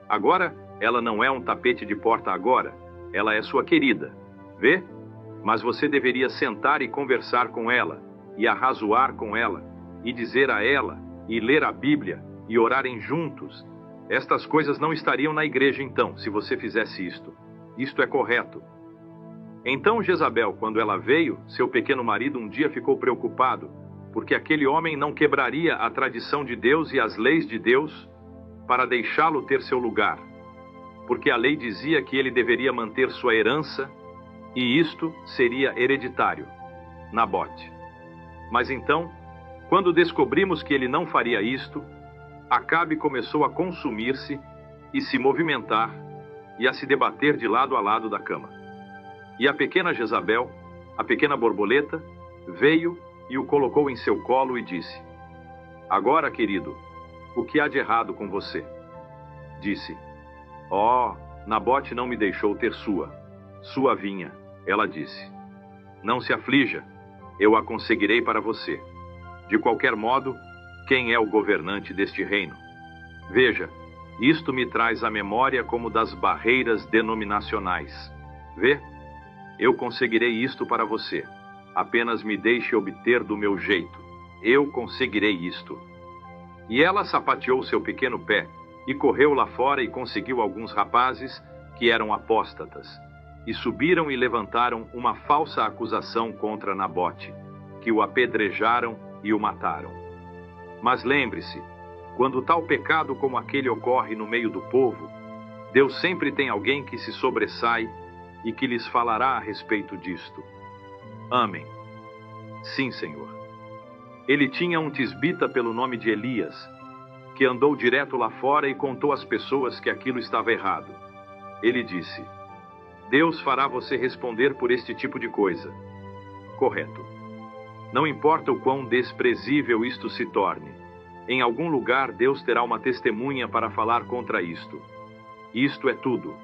Agora, ela não é um tapete de porta agora, ela é sua querida. Vê? Mas você deveria sentar e conversar com ela, e arrazoar com ela, e dizer a ela, e ler a Bíblia, e orarem juntos. Estas coisas não estariam na igreja então, se você fizesse isto. Isto é correto. Então Jezabel, quando ela veio, seu pequeno marido um dia ficou preocupado, porque aquele homem não quebraria a tradição de Deus e as leis de Deus para deixá-lo ter seu lugar. Porque a lei dizia que ele deveria manter sua herança, e isto seria hereditário, Nabote. Mas então, quando descobrimos que ele não faria isto, Acabe começou a consumir-se e se movimentar e a se debater de lado a lado da cama. E a pequena Jezabel, a pequena borboleta, veio e o colocou em seu colo e disse: agora, querido, o que há de errado com você? Disse: oh, Nabote não me deixou ter sua vinha. Ela disse: não se aflija, eu a conseguirei para você. De qualquer modo, quem é o governante deste reino. Veja, isto me traz à memória como das barreiras denominacionais. Vê? Eu conseguirei isto para você. Apenas me deixe obter do meu jeito. Eu conseguirei isto. E ela sapateou seu pequeno pé e correu lá fora e conseguiu alguns rapazes que eram apóstatas. E subiram e levantaram uma falsa acusação contra Nabote, que o apedrejaram e o mataram. Mas lembre-se, quando tal pecado como aquele ocorre no meio do povo, Deus sempre tem alguém que se sobressai e que lhes falará a respeito disto. Amém. Sim, Senhor. Ele tinha um tisbita pelo nome de Elias, que andou direto lá fora e contou às pessoas que aquilo estava errado. Ele disse: Deus fará você responder por este tipo de coisa. Correto. Não importa o quão desprezível isto se torne, em algum lugar Deus terá uma testemunha para falar contra isto. Isto é tudo.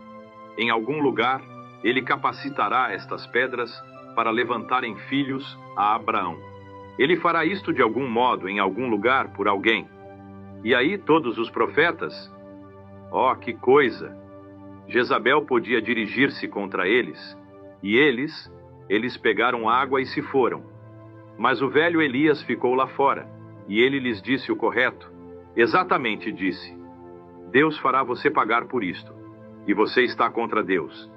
Em algum lugar, Ele capacitará estas pedras para levantarem filhos a Abraão. Ele fará isto de algum modo, em algum lugar, por alguém. E aí todos os profetas? Oh, que coisa! Jezabel podia dirigir-se contra eles, e eles pegaram água e se foram. Mas o velho Elias ficou lá fora, e ele lhes disse o correto. Exatamente disse: Deus fará você pagar por isto, e você está contra Deus.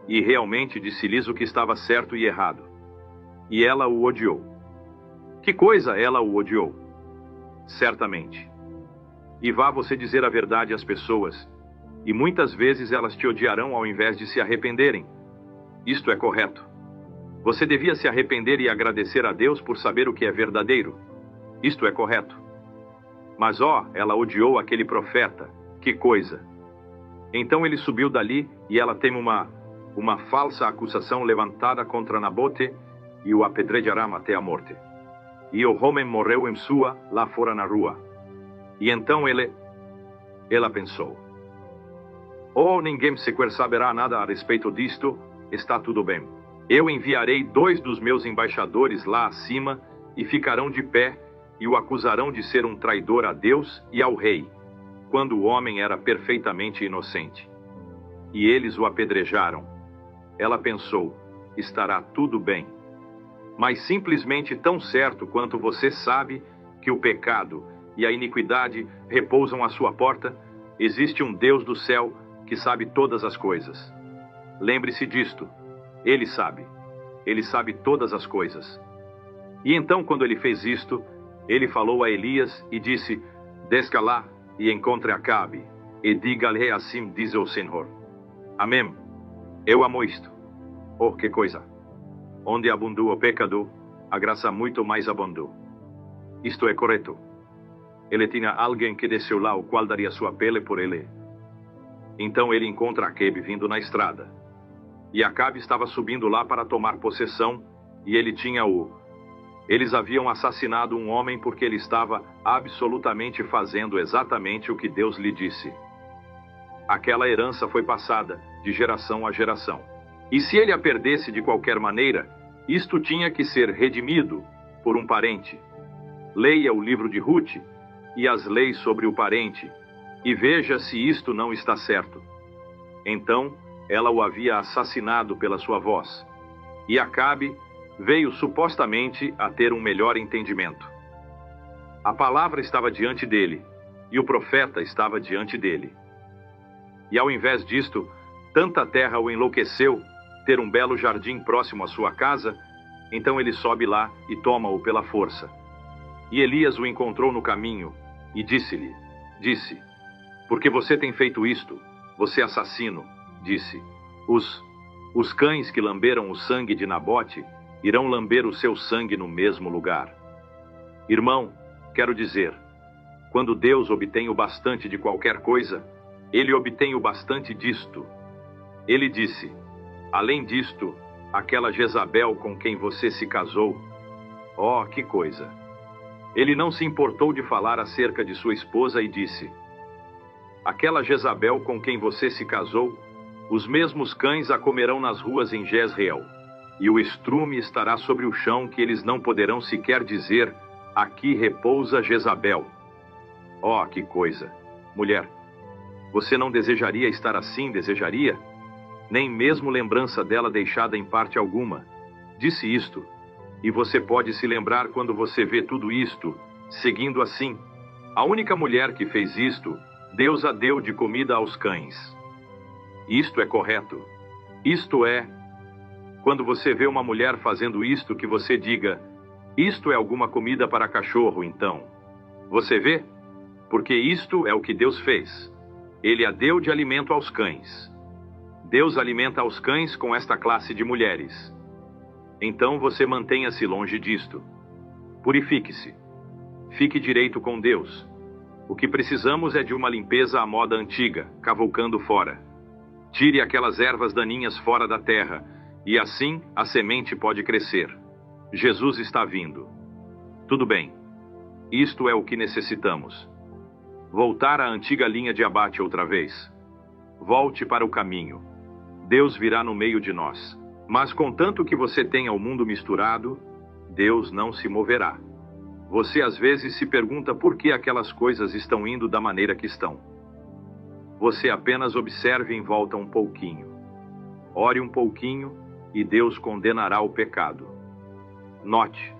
E realmente disse-lhes o que estava certo e errado. E ela o odiou. Que coisa ela o odiou? Certamente. E vá você dizer a verdade às pessoas, e muitas vezes elas te odiarão ao invés de se arrependerem. Isto é correto. Você devia se arrepender e agradecer a Deus por saber o que é verdadeiro. Isto é correto. Mas ela odiou aquele profeta. Que coisa! Então ele subiu dali e ela tem uma falsa acusação levantada contra Nabote e o apedrejará até a morte. E o homem morreu em sua lá fora na rua. E então ela pensou: ninguém sequer saberá nada a respeito disto, está tudo bem. Eu enviarei 2 dos meus embaixadores lá acima e ficarão de pé e o acusarão de ser um traidor a Deus e ao rei, quando o homem era perfeitamente inocente. E eles o apedrejaram. Ela pensou: estará tudo bem. Mas simplesmente tão certo quanto você sabe que o pecado e a iniquidade repousam à sua porta, existe um Deus do céu que sabe todas as coisas. Lembre-se disto. Ele sabe todas as coisas. E então, quando ele fez isto, ele falou a Elias e disse: desça lá e encontre Acabe, e diga-lhe assim diz o Senhor. Amém. Eu amo isto. Oh, que coisa! Onde abundou o pecado, a graça muito mais abundou. Isto é correto. Ele tinha alguém que desceu lá, o qual daria sua pele por ele. Então ele encontra Acabe vindo na estrada. E Acabe estava subindo lá para tomar possessão, e ele tinha Eles haviam assassinado um homem porque ele estava absolutamente fazendo exatamente o que Deus lhe disse. Aquela herança foi passada de geração a geração. E se ele a perdesse de qualquer maneira, isto tinha que ser redimido por um parente. Leia o livro de Ruth e as leis sobre o parente, e veja se isto não está certo. Então, ela o havia assassinado pela sua voz. E Acabe veio supostamente a ter um melhor entendimento. A palavra estava diante dele, e o profeta estava diante dele. E ao invés disto, tanta terra o enlouqueceu ter um belo jardim próximo à sua casa, então ele sobe lá e toma-o pela força. E Elias o encontrou no caminho e disse: porque você tem feito isto, você assassino, disse, os cães que lamberam o sangue de Nabote irão lamber o seu sangue no mesmo lugar. Irmão, quero dizer, quando Deus obtém o bastante de qualquer coisa, ele obtém o bastante disto. Ele disse: além disto, aquela Jezabel com quem você se casou. Oh, que coisa! Ele não se importou de falar acerca de sua esposa e disse: aquela Jezabel com quem você se casou, os mesmos cães a comerão nas ruas em Jezreel, e o estrume estará sobre o chão que eles não poderão sequer dizer: aqui repousa Jezabel. Oh, que coisa! Mulher, você não desejaria estar assim, desejaria? Nem mesmo lembrança dela deixada em parte alguma. Disse isto, e você pode se lembrar quando você vê tudo isto, seguindo assim. A única mulher que fez isto, Deus a deu de comida aos cães. Isto é correto. Isto é, quando você vê uma mulher fazendo isto, que você diga, isto é alguma comida para cachorro, então. Você vê? Porque isto é o que Deus fez. Ele a deu de alimento aos cães. Deus alimenta aos cães com esta classe de mulheres. Então você mantenha-se longe disto. Purifique-se. Fique direito com Deus. O que precisamos é de uma limpeza à moda antiga, cavucando fora. Tire aquelas ervas daninhas fora da terra, e assim a semente pode crescer. Jesus está vindo. Tudo bem. Isto é o que necessitamos. Voltar à antiga linha de abate outra vez. Volte para o caminho. Deus virá no meio de nós. Mas contanto que você tenha o mundo misturado, Deus não se moverá. Você às vezes se pergunta por que aquelas coisas estão indo da maneira que estão. Você apenas observe em volta um pouquinho. Ore um pouquinho e Deus condenará o pecado. Note.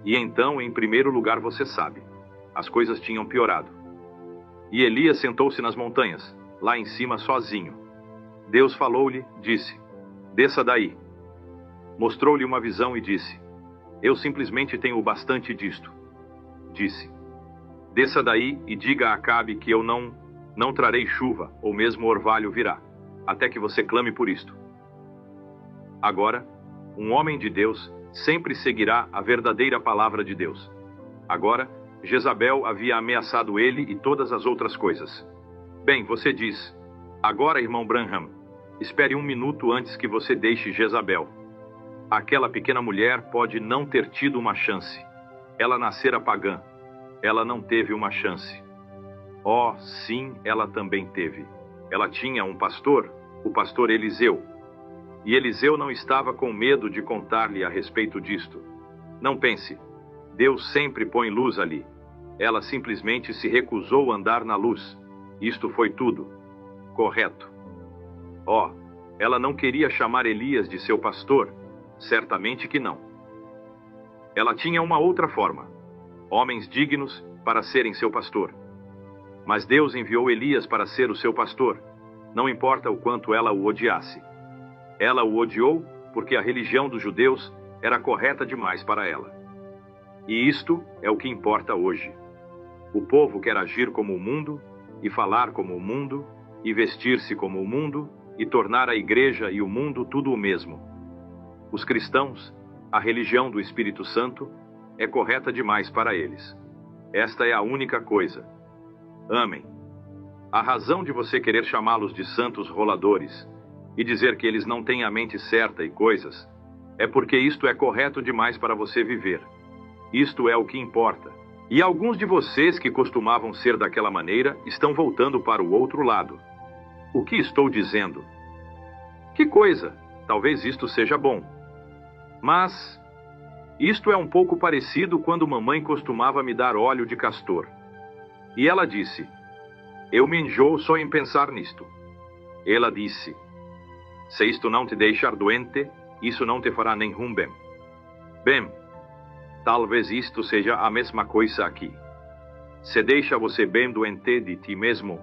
E então, em primeiro lugar, você sabe, as coisas tinham piorado. E Elias sentou-se nas montanhas, lá em cima sozinho. Deus falou-lhe, disse, desça daí. Mostrou-lhe uma visão e disse, eu simplesmente tenho bastante disto. Disse, desça daí e diga a Acabe que eu não trarei chuva, ou mesmo orvalho virá, até que você clame por isto. Agora, um homem de Deus sempre seguirá a verdadeira palavra de Deus. Agora, Jezabel havia ameaçado ele e todas as outras coisas. Bem, você diz, agora, irmão Branham, espere um minuto antes que você deixe Jezabel. Aquela pequena mulher pode não ter tido uma chance. Ela nascera pagã. Ela não teve uma chance. Oh, sim, ela também teve. Ela tinha um pastor, o pastor Eliseu. E Eliseu não estava com medo de contar-lhe a respeito disto. Não pense, Deus sempre põe luz ali. Ela simplesmente se recusou a andar na luz. Isto foi tudo. Correto. Oh, ela não queria chamar Elias de seu pastor? Certamente que não. Ela tinha uma outra forma. Homens dignos para serem seu pastor. Mas Deus enviou Elias para ser o seu pastor. Não importa o quanto ela o odiasse. Ela o odiou porque a religião dos judeus era correta demais para ela. E isto é o que importa hoje. O povo quer agir como o mundo, e falar como o mundo, e vestir-se como o mundo, e tornar a igreja e o mundo tudo o mesmo. Os cristãos, a religião do Espírito Santo, é correta demais para eles. Esta é a única coisa. Amém. A razão de você querer chamá-los de santos roladores e dizer que eles não têm a mente certa e coisas, é porque isto é correto demais para você viver. Isto é o que importa. E alguns de vocês que costumavam ser daquela maneira estão voltando para o outro lado. O que estou dizendo? Que coisa! Talvez isto seja bom. Mas isto é um pouco parecido quando mamãe costumava me dar óleo de castor. E ela disse, eu me enjoo só em pensar nisto. Ela disse, se isto não te deixar doente, isso não te fará nenhum bem. Bem, talvez isto seja a mesma coisa aqui. Se deixa você bem doente de ti mesmo,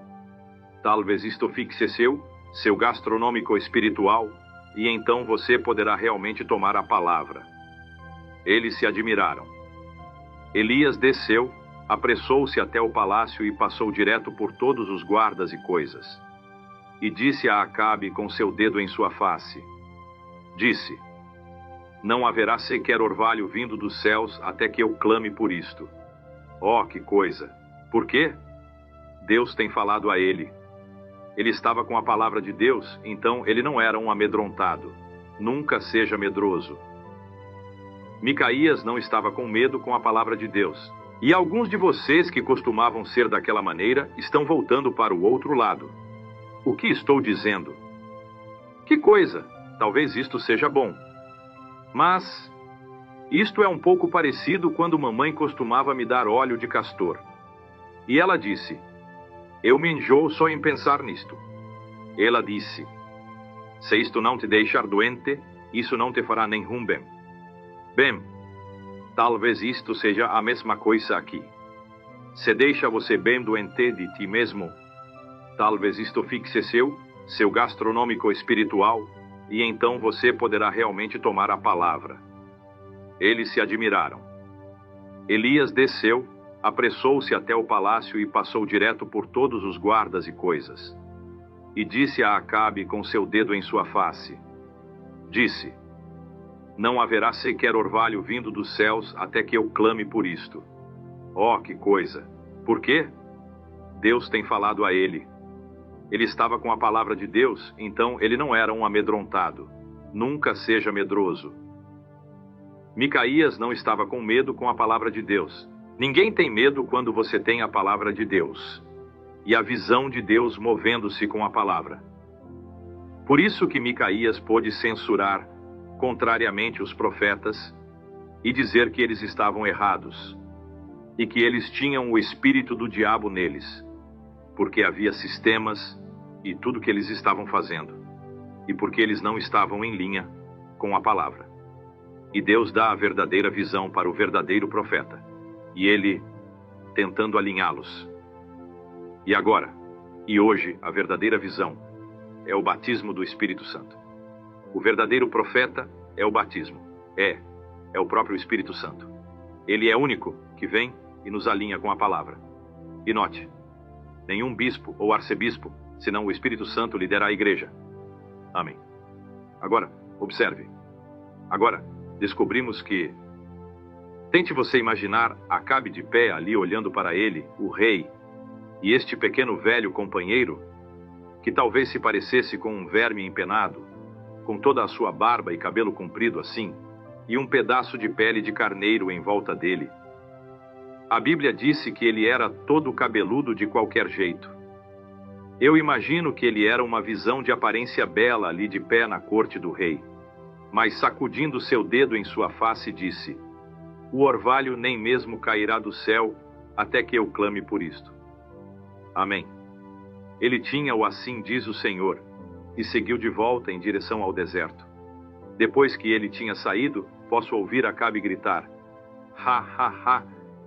talvez isto fixe seu gastronômico espiritual, e então você poderá realmente tomar a palavra. Eles se admiraram. Elias desceu, apressou-se até o palácio e passou direto por todos os guardas e coisas. E disse a Acabe com seu dedo em sua face. Disse, não haverá sequer orvalho vindo dos céus até que eu clame por isto. Oh, que coisa! Por quê? Deus tem falado a ele. Ele estava com a palavra de Deus, então ele não era um amedrontado. Nunca seja medroso. Micaías não estava com medo com a palavra de Deus. E alguns de vocês que costumavam ser daquela maneira estão voltando para o outro lado. O que estou dizendo? Que coisa! Talvez isto seja bom. Mas Isto é um pouco parecido quando mamãe costumava me dar óleo de castor. E ela disse: eu me enjoo só em pensar nisto. Ela disse: se isto não te deixar doente, isso não te fará nenhum bem. Bem, talvez isto seja a mesma coisa aqui. Se deixa você bem doente de ti mesmo, talvez isto fixe seu gastronômico espiritual, e então você poderá realmente tomar a palavra. Eles se admiraram. Elias desceu, apressou-se até o palácio e passou direto por todos os guardas e coisas. E disse a Acabe com seu dedo em sua face. Disse: não haverá sequer orvalho vindo dos céus até que eu clame por isto. Oh, que coisa! Por quê? Deus tem falado a ele. Ele estava com a palavra de Deus, então ele não era um amedrontado. Nunca seja medroso. Micaías não estava com medo com a palavra de Deus. Ninguém tem medo quando você tem a palavra de Deus. E a visão de Deus movendo-se com a palavra. Por isso que Micaías pôde censurar, contrariamente, os profetas e dizer que eles estavam errados e que eles tinham o espírito do diabo neles, porque havia sistemas e tudo que eles estavam fazendo, e porque eles não estavam em linha com a palavra. E Deus dá a verdadeira visão para o verdadeiro profeta, e ele tentando alinhá-los. E agora, e hoje, a verdadeira visão é o batismo do Espírito Santo. O verdadeiro profeta é o batismo, é o próprio Espírito Santo. Ele é único que vem e nos alinha com a palavra. E note, nenhum bispo ou arcebispo, senão o Espírito Santo, lidera a igreja. Amém. Agora, observe. Agora, descobrimos que... Tente você imaginar Acabe de pé ali olhando para ele, o rei, e este pequeno velho companheiro, que talvez se parecesse com um verme empenado, com toda a sua barba e cabelo comprido assim, e um pedaço de pele de carneiro em volta dele. A Bíblia disse que ele era todo cabeludo de qualquer jeito. Eu imagino que ele era uma visão de aparência bela ali de pé na corte do rei, mas sacudindo seu dedo em sua face disse: o orvalho nem mesmo cairá do céu até que eu clame por isto. Amém. Ele tinha o assim diz o Senhor, e seguiu de volta em direção ao deserto. Depois que ele tinha saído, posso ouvir Acabe gritar: ha, ha, ha,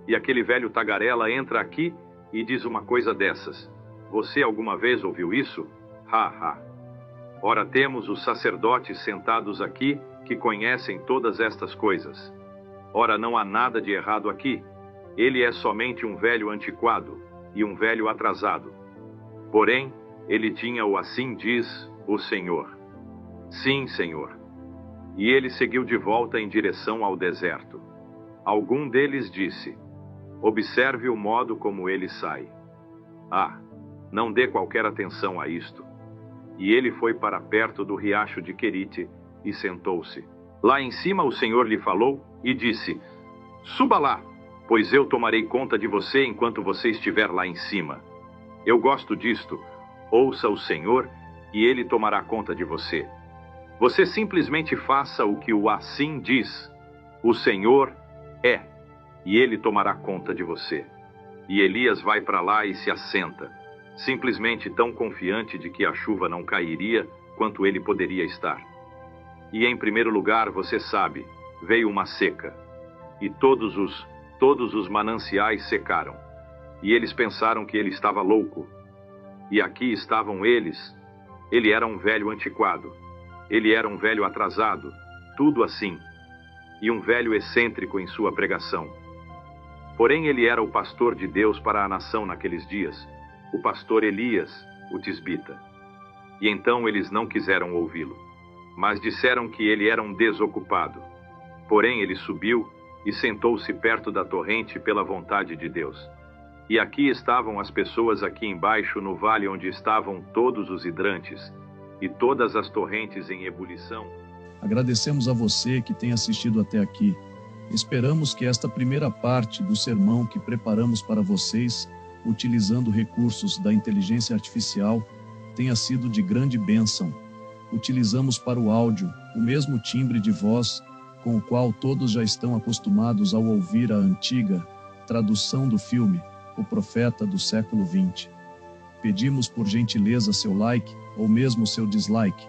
e aquele velho tagarela entra aqui e diz uma coisa dessas. Você alguma vez ouviu isso? Ha, ha. Ora, temos os sacerdotes sentados aqui que conhecem todas estas coisas. Ora, não há nada de errado aqui. Ele é somente um velho antiquado e um velho atrasado. Porém, ele tinha o assim diz o Senhor. Sim, Senhor. E ele seguiu de volta em direção ao deserto. Algum deles disse: observe o modo como ele sai. Ah, não dê qualquer atenção a isto. E ele foi para perto do riacho de Querite e sentou-se. Lá em cima o Senhor lhe falou e disse: suba lá, pois eu tomarei conta de você enquanto você estiver lá em cima. Eu gosto disto. Ouça o Senhor e ele tomará conta de você. Você simplesmente faça o que o assim diz. O Senhor é, e ele tomará conta de você. E Elias vai para lá e se assenta, simplesmente tão confiante de que a chuva não cairia quanto ele poderia estar. E em primeiro lugar, você sabe, veio uma seca, e todos os mananciais secaram. E eles pensaram que ele estava louco. E aqui estavam eles. Ele era um velho antiquado. Ele era um velho atrasado. Tudo assim. E um velho excêntrico em sua pregação. Porém, ele era o pastor de Deus para a nação naqueles dias. O pastor Elias, o tisbita. E então eles não quiseram ouvi-lo. Mas disseram que ele era um desocupado. Porém, ele subiu e sentou-se perto da torrente pela vontade de Deus. E aqui estavam as pessoas aqui embaixo no vale onde estavam todos os hidrantes e todas as torrentes em ebulição. Agradecemos a você que tem assistido até aqui. Esperamos que esta primeira parte do sermão que preparamos para vocês, utilizando recursos da inteligência artificial, tenha sido de grande bênção. Utilizamos para o áudio o mesmo timbre de voz com o qual todos já estão acostumados ao ouvir a antiga tradução do filme O Profeta do século XX. Pedimos por gentileza seu like ou mesmo seu dislike.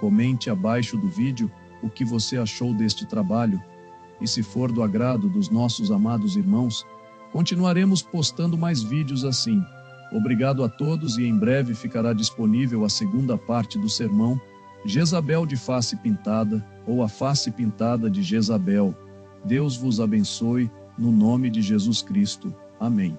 Comente abaixo do vídeo o que você achou deste trabalho e, se for do agrado dos nossos amados irmãos, continuaremos postando mais vídeos assim. Obrigado a todos e em breve ficará disponível a segunda parte do sermão Jezabel de Face Pintada ou a Face Pintada de Jezabel. Deus vos abençoe no nome de Jesus Cristo. Amém.